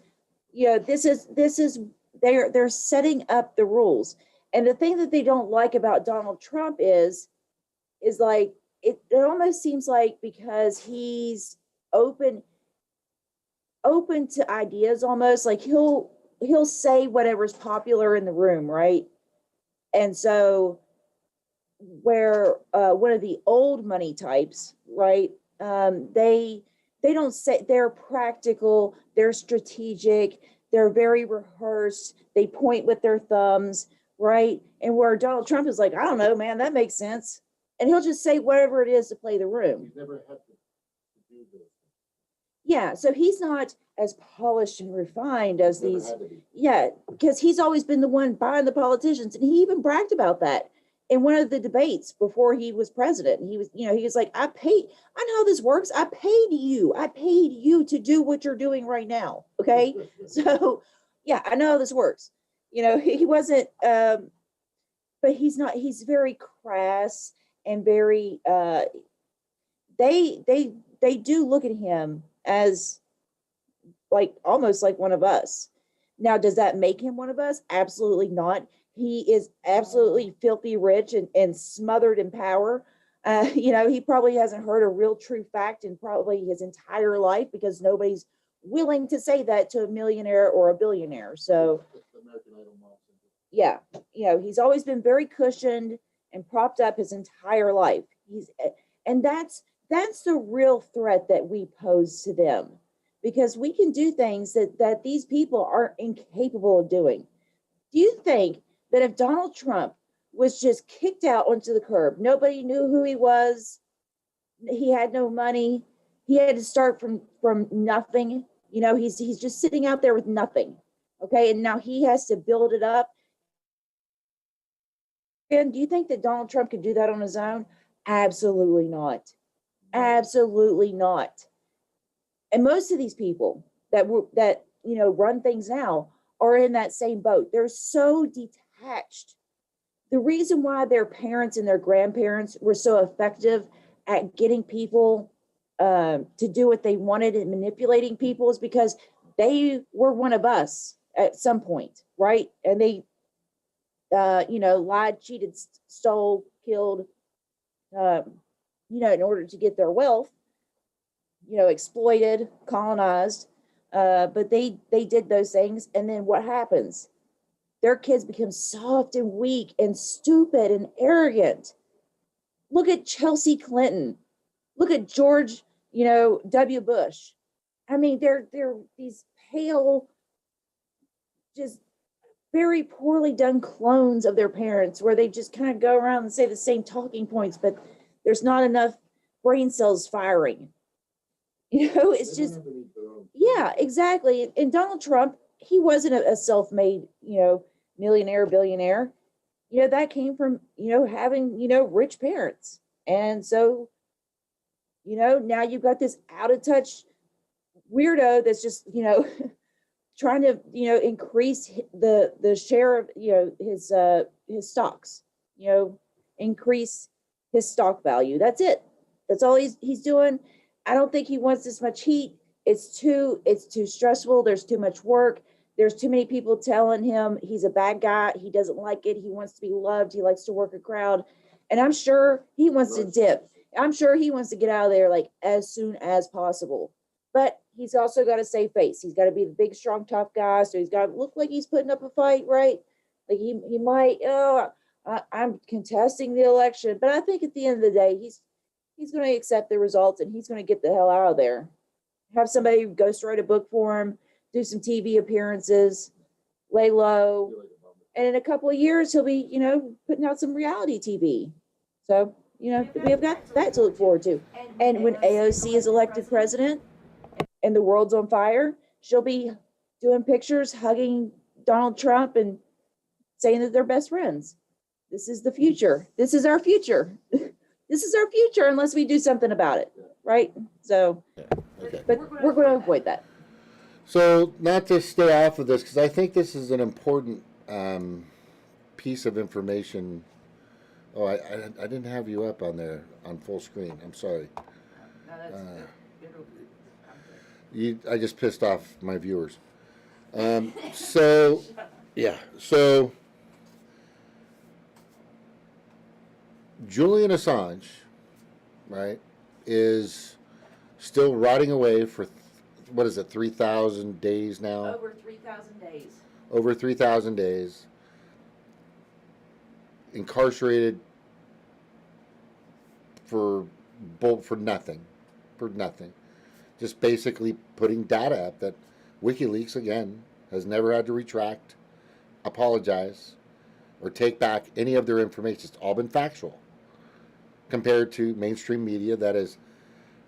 You know, this is they're setting up the rules. And the thing that they don't like about Donald Trump is like it almost seems like because he's open to ideas, almost like he'll say whatever's popular in the room, right? And so where one of the old money types, right, they don't say, they're practical, they're strategic, they're very rehearsed, they point with their thumbs, right? And where Donald Trump is like, I don't know, man, that makes sense, and he'll just say whatever it is to play the room. He's never had to do this. Yeah, so he's not as polished and refined as these. Yeah, because he's always been the one buying the politicians, and he even bragged about that. in one of the debates before he was president. He was, he was like, I know how this works. I paid you to do what you're doing right now. Okay. So yeah, I know how this works. He wasn't, but he's very crass and very, they do look at him as like almost like one of us. Now, does that make him one of us? Absolutely not. He is absolutely filthy rich and smothered in power. He probably hasn't heard a real true fact in probably his entire life, because nobody's willing to say that to a millionaire or a billionaire. So, yeah, he's always been very cushioned and propped up his entire life. And that's the real threat that we pose to them, because we can do things that these people are incapable of doing. Do you think that if Donald Trump was just kicked out onto the curb, nobody knew who he was, he had no money, he had to start from nothing, he's just sitting out there with nothing, okay, and now he has to build it up. And do you think that Donald Trump could do that on his own? Absolutely not. Absolutely not. And most of these people that run things now are in that same boat. They're so detached. The reason why their parents and their grandparents were so effective at getting people to do what they wanted and manipulating people is because they were one of us at some point, right? And they, lied, cheated, stole, killed, in order to get their wealth, exploited, colonized. But they did those things. And then what happens? Their kids become soft and weak and stupid and arrogant. Look at Chelsea Clinton. Look at George, W. Bush. I mean, they're these pale, just very poorly done clones of their parents, where they just kind of go around and say the same talking points, but there's not enough brain cells firing. It's just, yeah, exactly. And Donald Trump, he wasn't a self-made, millionaire, billionaire. That came from, having, rich parents. And so, now you've got this out of touch weirdo that's just, trying to, increase the share of, his stocks, increase his stock value. That's it. That's all he's doing. I don't think he wants this much heat. It's too stressful. There's too much work. There's too many people telling him he's a bad guy. He doesn't like it. He wants to be loved. He likes to work a crowd. And I'm sure he wants to dip. I'm sure he wants to get out of there like as soon as possible. But he's also got to save face. He's got to be the big, strong, tough guy. So he's got to look like he's putting up a fight, right? Like he might, I'm contesting the election. But I think at the end of the day, he's going to accept the results, and he's going to get the hell out of there. Have somebody ghostwrite a book for him, do some TV appearances, lay low. And in a couple of years, he'll be, putting out some reality TV. So, we have got that to look forward to. And when AOC is elected president and the world's on fire, she'll be doing pictures, hugging Donald Trump and saying that they're best friends. This is the future. This is our future. This is our future unless we do something about it, right? So, okay. But we're going to avoid that. So, not to stay off of this, because I think this is an important piece of information. Oh, I didn't have you up on there on full screen. I'm sorry. No, that's I just pissed off my viewers. So, yeah. So, Julian Assange, right, is still rotting away for, 3,000 days now? Over 3,000 days. Over 3,000 days. Incarcerated for nothing. For nothing. Just basically putting data up that WikiLeaks, again, has never had to retract, apologize, or take back any of their information. It's all been factual. Compared to mainstream media that is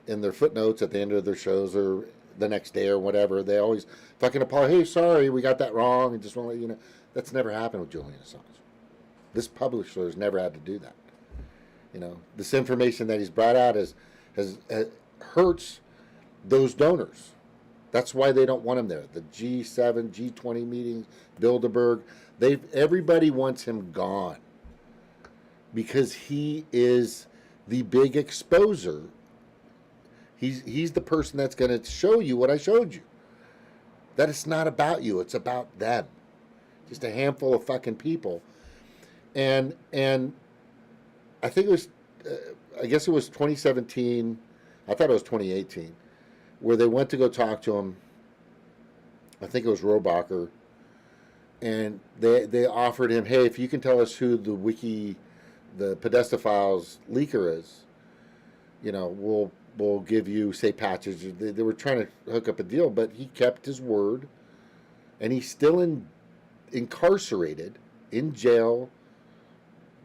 in their footnotes at the end of their shows or the next day or whatever, they always fucking apologize. Hey, sorry, we got that wrong, and just want to let you know. That's never happened with Julian Assange. This publisher has never had to do that. You know, this information that he's brought out has hurts those donors. That's why they don't want him there. The G7, G20 meetings, Bilderberg, everybody wants him gone because he is the big exposer. He's the person that's going to show you what I showed you. That it's not about you, it's about them. Just a handful of fucking people. And I think it was, I guess it was 2017. I thought it was 2018, where they went to go talk to him. I think it was Robacher, and they offered him, hey, if you can tell us who the Pedestophiles leaker is, you know, we'll give you, say, patches. They were trying to hook up a deal, but he kept his word, and he's still incarcerated in jail,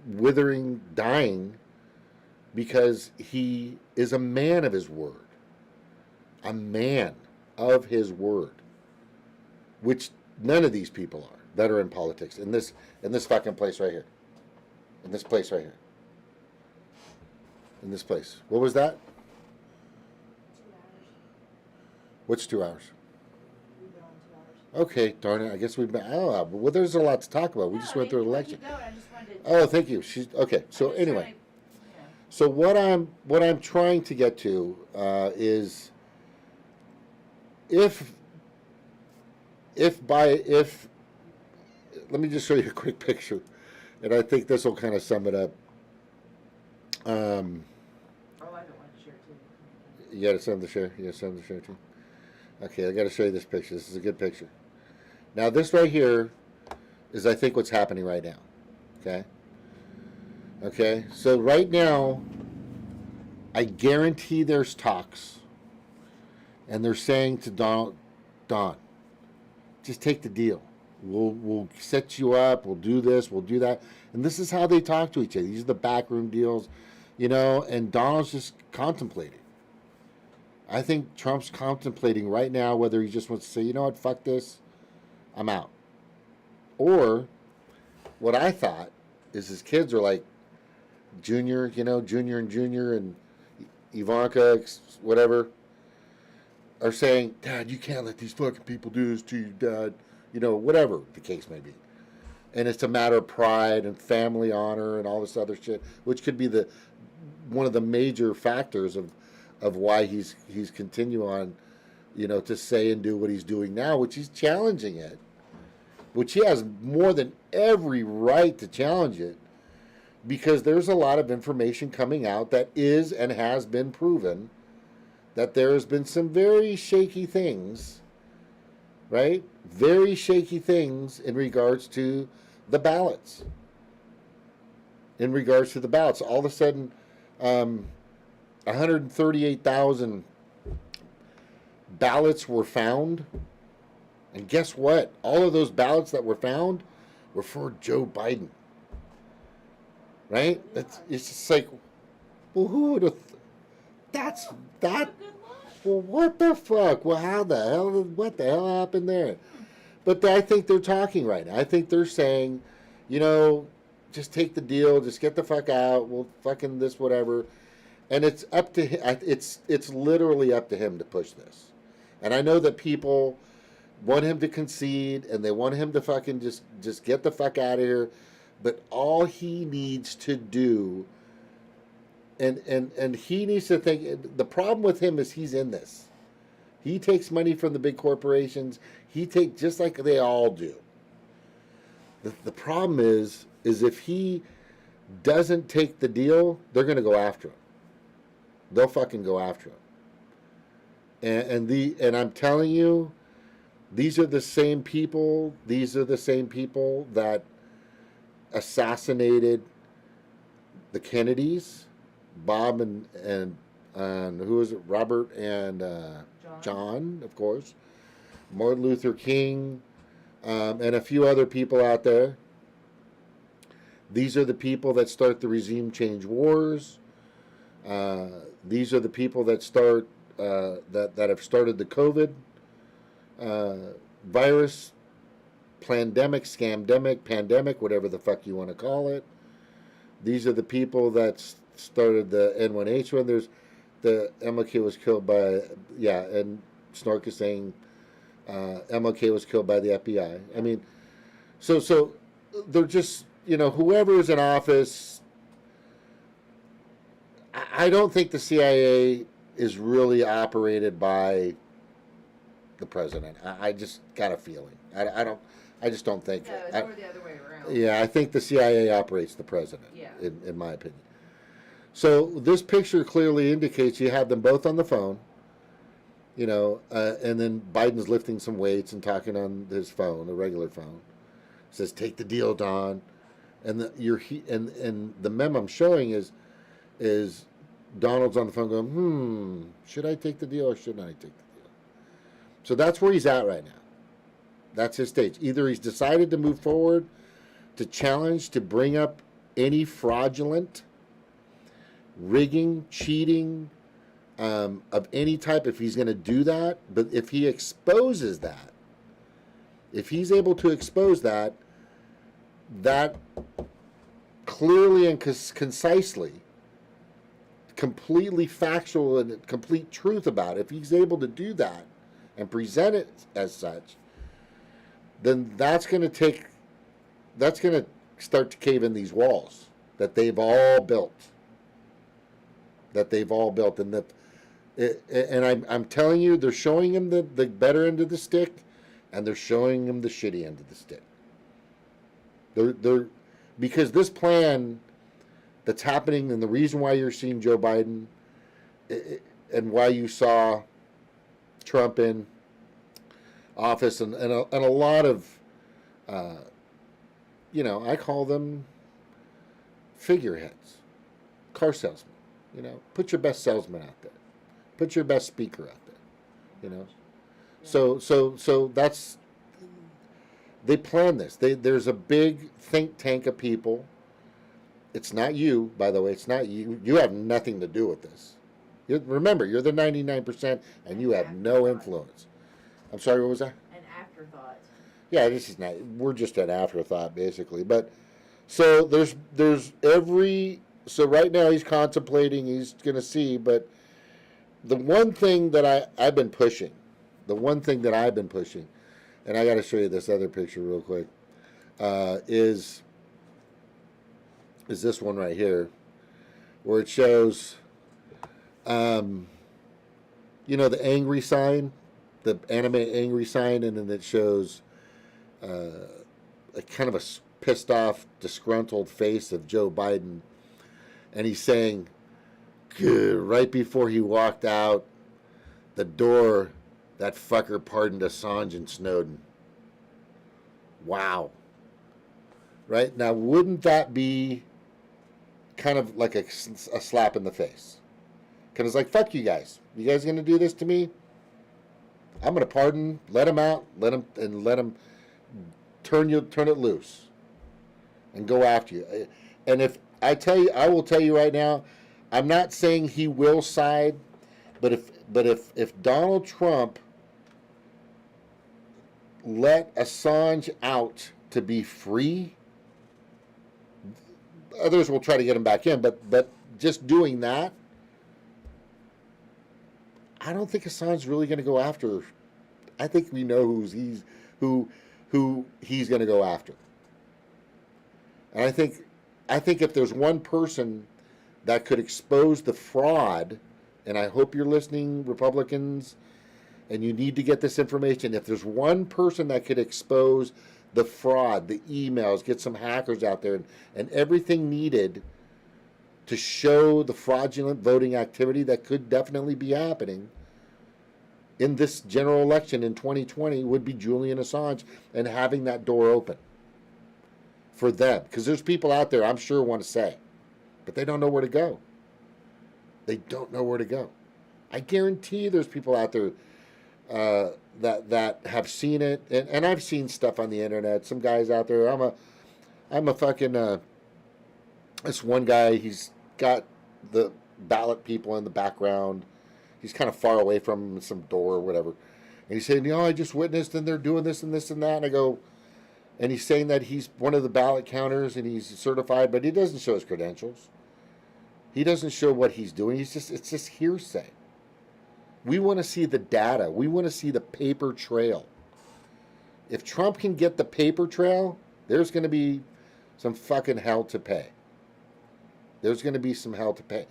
withering, dying, because he is a man of his word. A man of his word. Which none of these people are that are in politics. In this fucking place right here. In this place right here. In this place. What was that? 2 hours. What's 2 hours? We've been on 2 hours. Okay, darn it. I guess we've been. Oh, well, there's a lot to talk about. We just went through an election. Keep going. I just wanted to, Oh, thank you. She's okay. So anyway, so what I'm trying to get to is if let me just show you a quick picture, and I think this will kind of sum it up. Oh, I don't want to share too. You got to send the share. You got to send the share too. Okay, I got to show you this picture. This is a good picture. Now, this right here is, I think, what's happening right now. Okay. Okay. So right now, I guarantee there's talks, and they're saying to Don, just take the deal. We'll set you up. We'll do this. We'll do that. And this is how they talk to each other. These are the backroom deals, you know. And Donald's just contemplating. I think Trump's contemplating right now whether he just wants to say, you know what, fuck this, I'm out. Or what I thought is his kids are like Junior, you know, Junior and Ivanka, whatever, are saying, Dad, you can't let these fucking people do this to you, Dad. You know, whatever the case may be. And it's a matter of pride and family honor and all this other shit, which could be one of the major factors of why he's continue on, you know, to say and do what he's doing now, which he's challenging it, which he has more than every right to challenge it, because there's a lot of information coming out that is and has been proven that there has been some very shaky things, right? Very shaky things in regards to the ballots. In regards to the ballots, all of a sudden, 138,000 ballots were found. And guess what? All of those ballots that were found were for Joe Biden. Right? It's just like, well, who would have... That's... That... Well, what the fuck? Well, how the hell... What the hell happened there? But I think they're talking right now. I think they're saying, you know, just take the deal. Just get the fuck out. We'll fucking this, whatever. And it's up to him. It's literally up to him to push this. And I know that people want him to concede and they want him to fucking just get the fuck out of here. But all he needs to do, and he needs to think, the problem with him is he's in this. He takes money from the big corporations. He takes, just like they all do. The problem is if he doesn't take the deal, they're going to go after him. They'll fucking go after him. And I'm telling you, these are the same people. These are the same people that assassinated the Kennedys, Bob and who was it? Robert and John, of course, Martin Luther King, and a few other people out there. These are the people that start the regime change wars. These are the people that start that have started the COVID virus pandemic, scamdemic, pandemic, whatever the fuck you want to call it. These are the people that started the N1H1. There's the MLK was killed by, and Snork is saying MLK was killed by the FBI. I mean, so they're just, whoever is in office, I don't think the CIA is really operated by the president. I just got a feeling. I just don't think. No, it's more the other way around. Yeah, I think the CIA operates the president. Yeah. In my opinion. So this picture clearly indicates you have them both on the phone. And then Biden's lifting some weights and talking on his phone, a regular phone. Says, "Take the deal, Don." And the meme I'm showing is Donald's on the phone going, should I take the deal or shouldn't I take the deal? So that's where he's at right now. That's his stage. Either he's decided to move forward, to challenge, to bring up any fraudulent rigging, cheating of any type, if he's going to do that. But if he exposes that, if he's able to expose that clearly and concisely, completely factual and complete truth about it, if he's able to do that and present it as such, then that's going to start to cave in these walls that they've all built. And I'm telling you, they're showing him the better end of the stick, and they're showing him the shitty end of the stick. They're because this plan that's happening, and the reason why you're seeing Joe Biden and why you saw Trump in office and a lot of, I call them figureheads, car salesmen. Put your best salesman out there. Put your best speaker out there. So that's, they plan this. There's a big think tank of people. It's not you, by the way. It's not you. You have nothing to do with this. Remember, you're the 99%, and you have no influence. I'm sorry, what was that? An afterthought. Yeah, this is not. We're just an afterthought, basically. But so there's every. So right now he's contemplating. He's going to see. But the one thing that I've been pushing, and I got to show you this other picture real quick, is this one right here, where it shows, the angry sign, the anime angry sign, and then it shows a kind of a pissed off, disgruntled face of Joe Biden, and he's saying, right before he walked out the door, that fucker pardoned Assange and Snowden. Wow. Right? Now, wouldn't that be kind of like a slap in the face? Because it's like, fuck you guys. You guys going to do this to me? I'm going to pardon, let him out, let him turn it loose and go after you. And if I will tell you right now, I'm not saying he will side, but if Donald Trump let Assange out to be free, others will try to get him back in, but just doing that, I don't think Assange's really going to go after. I think we know who he's going to go after. And I think if there's one person that could expose the fraud, and I hope you're listening, Republicans, and you need to get this information. If there's one person that could expose the fraud, the emails, get some hackers out there, and everything needed to show the fraudulent voting activity that could definitely be happening in this general election in 2020, would be Julian Assange, and having that door open for them. Because there's people out there, I'm sure, want to say, but they don't know where to go. They don't know where to go. I guarantee there's people out there that have seen it, and I've seen stuff on the internet. Some guys out there. I'm a fucking this one guy. He's got the ballot people in the background. He's kind of far away from some door or whatever, and he's saying, "I just witnessed, and they're doing this and this and that." And I go, and he's saying that he's one of the ballot counters and he's certified, but he doesn't show his credentials. He doesn't show what he's doing. It's just hearsay. We want to see the data. We want to see the paper trail. If Trump can get the paper trail, there's going to be some fucking hell to pay. There's going to be some hell to pay.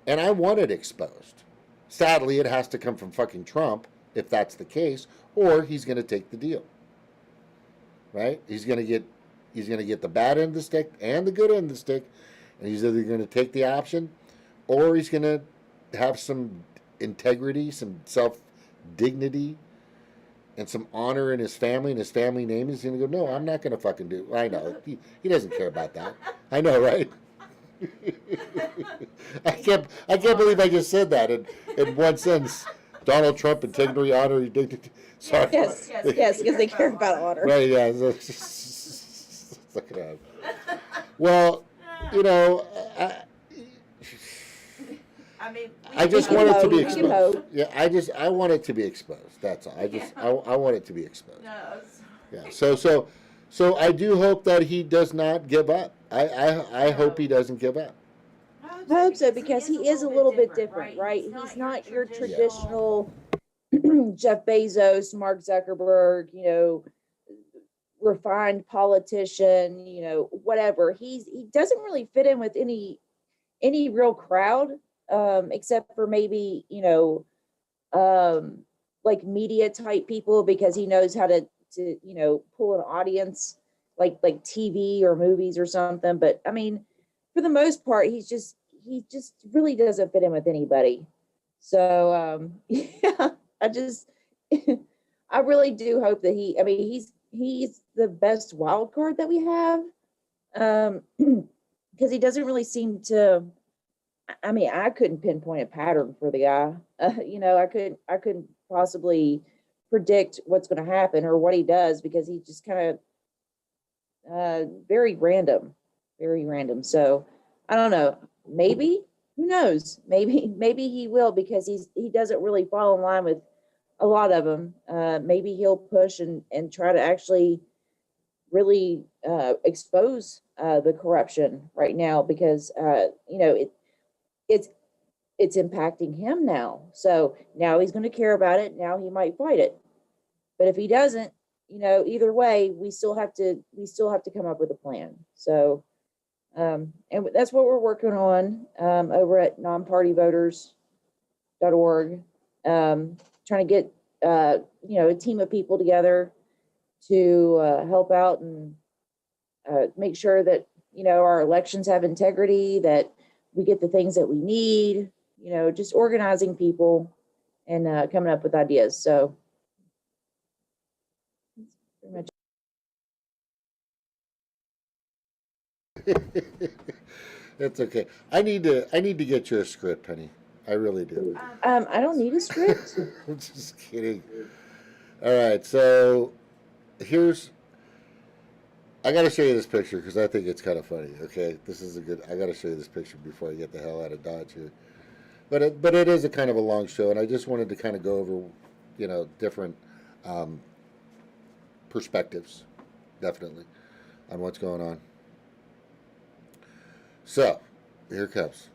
And I want it exposed. Sadly, it has to come from fucking Trump, if that's the case, or he's going to take the deal. Right? He's going to get the bad end of the stick and the good end of the stick, and he's either going to take the option, or he's going to have some integrity, some self-dignity, and some honor in his family and his family name. He's going to go, no, I'm not going to fucking do it. I know. He doesn't care about that. I know, right? I can't believe I just said that in one sentence. Donald Trump, integrity, honor, dignity. Sorry. Yes, because they care about honor. Right, yeah. Look at that. Well, you know, I mean, I just want it to be We can exposed. hope. Yeah, I want it to be exposed. That's all. I want it to be exposed. No, Yeah. So I do hope that he does not give up. I hope he doesn't give up. I hope so, because he is a little bit different, right? He's not your traditional Jeff Bezos, Mark Zuckerberg, refined politician, whatever. He doesn't really fit in with any real crowd, except for maybe, like media type people, because he knows how to pull an audience like TV or movies or something. But I mean, for the most part, he just really doesn't fit in with anybody. So yeah, I really do hope that he's the best wild card that we have, because he doesn't really seem to. I mean, I couldn't pinpoint a pattern for the guy. I couldn't possibly predict what's going to happen or what he does, because he just kind of very random. So I don't know. Maybe, who knows? Maybe he will, because he doesn't really fall in line with a lot of them. Maybe he'll push and try to actually really expose the corruption right now, because it's impacting him now. So now he's going to care about it. Now he might fight it. But if he doesn't, either way, we still have to come up with a plan. So, and that's what we're working on over at nonpartyvoters.org, trying to get a team of people together to help out and make sure that our elections have integrity, that we get the things that we need, just organizing people and coming up with ideas. So that's pretty much. That's okay. I need to get you a script, honey. I really do. I don't need a script. I'm just kidding. All right, so I got to show you this picture because I think it's kind of funny. Okay, I got to show you this picture before I get the hell out of Dodge here. But it is a kind of a long show, and I just wanted to kind of go over, different perspectives, definitely, on what's going on. So, here it comes.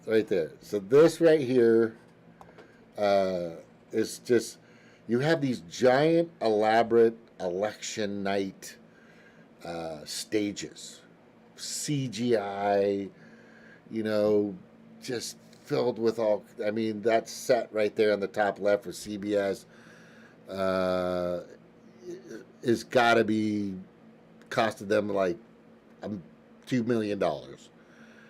Right there. So this right here is just, you have these giant, elaborate election night stages, CGI, just filled with all. I mean, that set right there on the top left for CBS is got to be costed them like $2 million.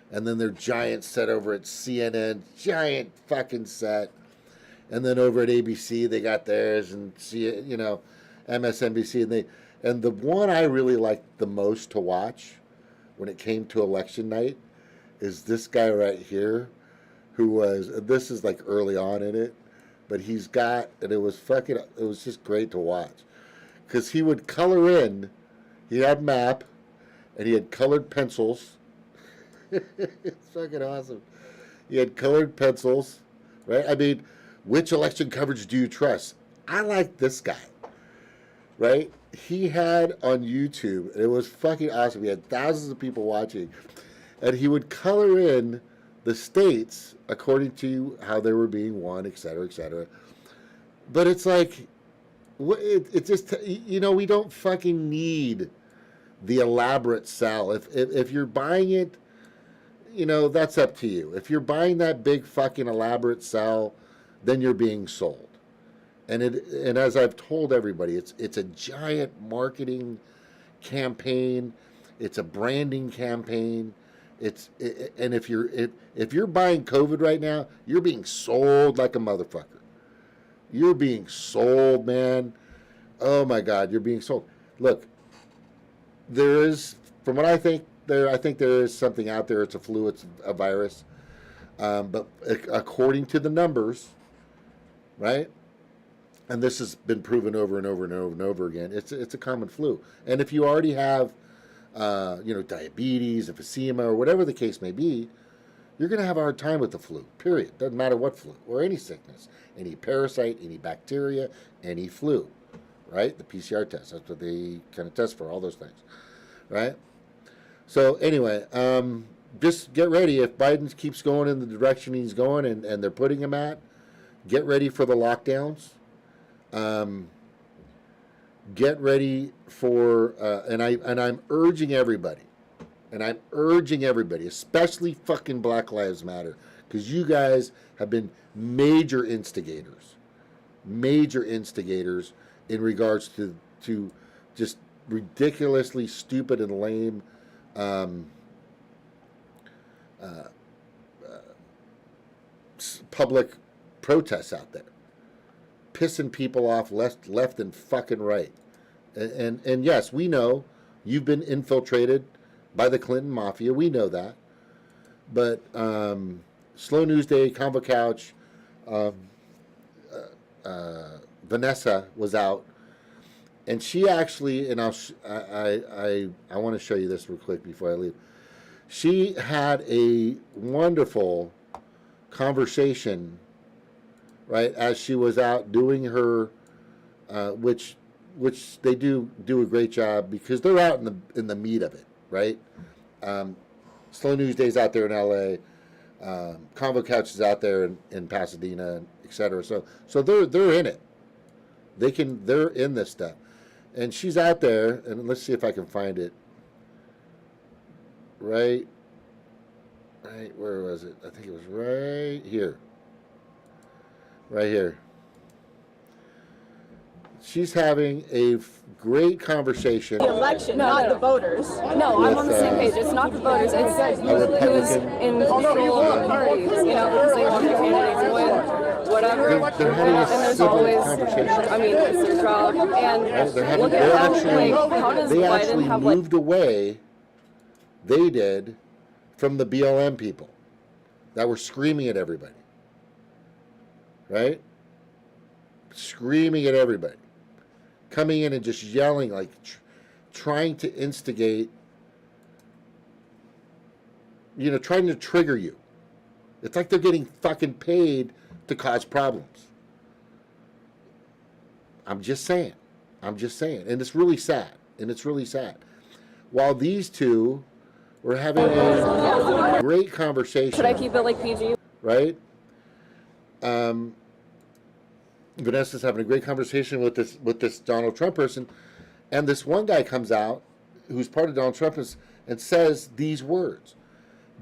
And then their giant set over at CNN, giant fucking set. And then over at ABC, they got theirs, and MSNBC, and the one I really liked the most to watch when it came to election night is this guy right here, this is like early on in it, but and it was just great to watch, because he would color in, he had a map, and he had colored pencils. It's fucking awesome. He had colored pencils, right? I mean, which election coverage do you trust? I like this guy. right? He had on YouTube, and it was fucking awesome. He had thousands of people watching, and he would color in the states according to how they were being won, et cetera, et cetera. But it's like, it just, we don't fucking need the elaborate sell. If you're buying it, that's up to you. If you're buying that big fucking elaborate sell, then you're being sold. And as I've told everybody, it's a giant marketing campaign. It's a branding campaign. And if you're buying COVID right now, you're being sold like a motherfucker. You're being sold, man. Oh my God, you're being sold. Look, there is, from what I think there is something out there. It's a flu. It's a virus. But according to the numbers, right? And this has been proven over and over and over and over again. It's a common flu. And if you already have, diabetes, emphysema, or whatever the case may be, you're going to have a hard time with the flu, period. Doesn't matter what flu, or any sickness, any parasite, any bacteria, any flu, right? The PCR test, that's what they kind of test for, all those things, right? So anyway, just get ready. If Biden keeps going in the direction he's going and they're putting him at, get ready for the lockdowns. Get ready for, and I'm urging everybody, especially fucking Black Lives Matter, because you guys have been major instigators in regards to just ridiculously stupid and lame public protests out there, pissing people off left and fucking right. And yes, we know you've been infiltrated by the Clinton Mafia. We know that. But Slow News Day, Convo Couch, Vanessa was out, and she actually, and I want to show you this real quick before I leave. She had a wonderful conversation, right, as she was out doing her, which they do a great job because they're out in the meat of it, right? Slow News Day's out there in LA, Convo Couch is out there in Pasadena, et cetera. So they're in it. They're in this stuff, and she's out there. And let's see if I can find it. Right, where was it? I think it was right here. Right here. She's having a great conversation. The election, not the voters. No, I'm on the same page. It's not the voters. It's who's in control of the parties, because they want their candidates to win, whatever. They're having a And there's civil always, conversation. I mean, it's their job. And look at how does they Biden actually have moved away, they did, from the BLM people that were screaming at everybody. Right? Screaming at everybody. Coming in and just yelling, like trying to instigate, trying to trigger you. It's like they're getting fucking paid to cause problems. I'm just saying. And it's really sad. While these two were having a great conversation. Should I keep it like PG? Right? Vanessa's having a great conversation with this Donald Trump person, and this one guy comes out who's part of Donald Trump and says these words: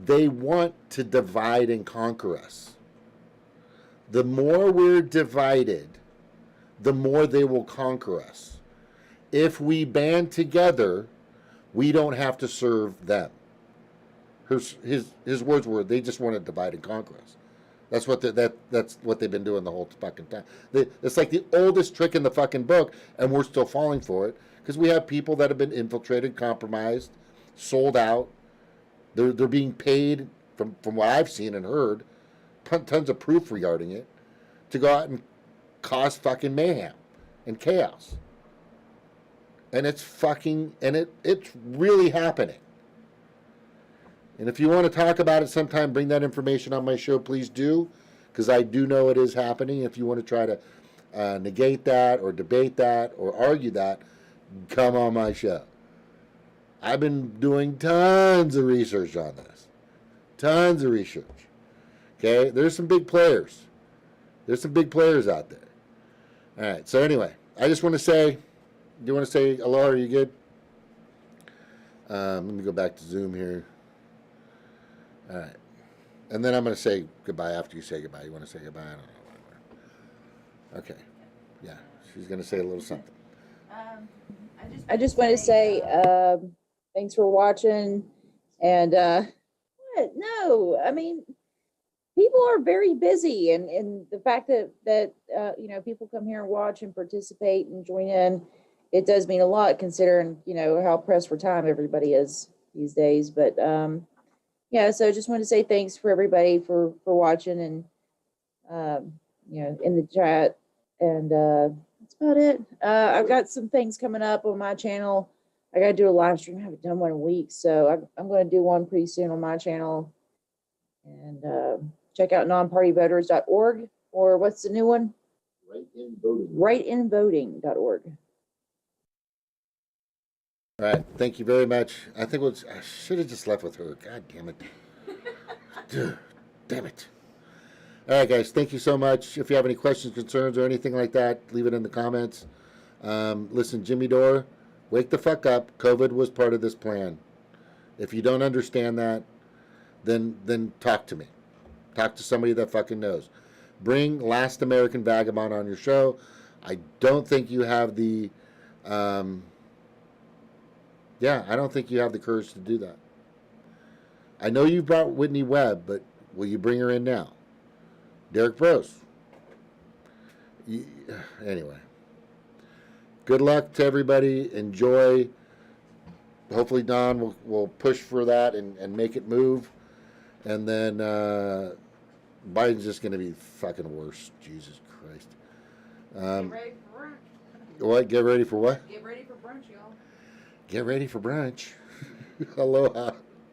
they want to divide and conquer us. The more we're divided, the more they will conquer us. If we band together, we don't have to serve them. His words were, they just want to divide and conquer us. That's what that's what they've been doing the whole fucking time. It's like the oldest trick in the fucking book, and we're still falling for it because we have people that have been infiltrated, compromised, sold out. They're being paid from what I've seen and heard, tons of proof regarding it, to go out and cause fucking mayhem and chaos. And it's really happening. And if you want to talk about it sometime, bring that information on my show, please do, because I do know it is happening. If you want to try to negate that or debate that or argue that, come on my show. I've been doing tons of research on this. Tons of research. Okay? There's some big players. There's some big players out there. All right. So anyway, I just want to say, do you want to say hello? Are you good? Let me go back to Zoom here. All right. And then I'm going to say goodbye after you say goodbye. You want to say goodbye? I don't know. Okay. Yeah. She's going to say a little something. I just want to say thanks for watching. And what? No, I mean, people are very busy, and the fact that you know, people come here and watch and participate and join in, it does mean a lot considering, you know, how pressed for time everybody is these days. But yeah, so I just want to say thanks for everybody for watching and you know, in the chat, and that's about it. I've got some things coming up on my channel. I got to do a live stream. I haven't done one in a week, so I'm going to do one pretty soon on my channel. And check out nonpartyvoters.org, or what's the new one? Writeinvoting.org. All right. Thank you very much. I think I should have just left with her. God damn it. Dude, damn it. All right, guys. Thank you so much. If you have any questions, concerns, or anything like that, leave it in the comments. Listen, Jimmy Dore, wake the fuck up. COVID was part of this plan. If you don't understand that, then talk to me. Talk to somebody that fucking knows. Bring Last American Vagabond on your show. I don't think you have the, I don't think you have the courage to do that. I know you brought Whitney Webb, but will you bring her in now? Derek Brose. Anyway. Good luck to everybody. Enjoy. Hopefully Don will push for that and make it move. And then Biden's just going to be fucking worse. Jesus Christ. Get ready for brunch. What? Get ready for what? Get ready for brunch, y'all. Get ready for brunch. Aloha.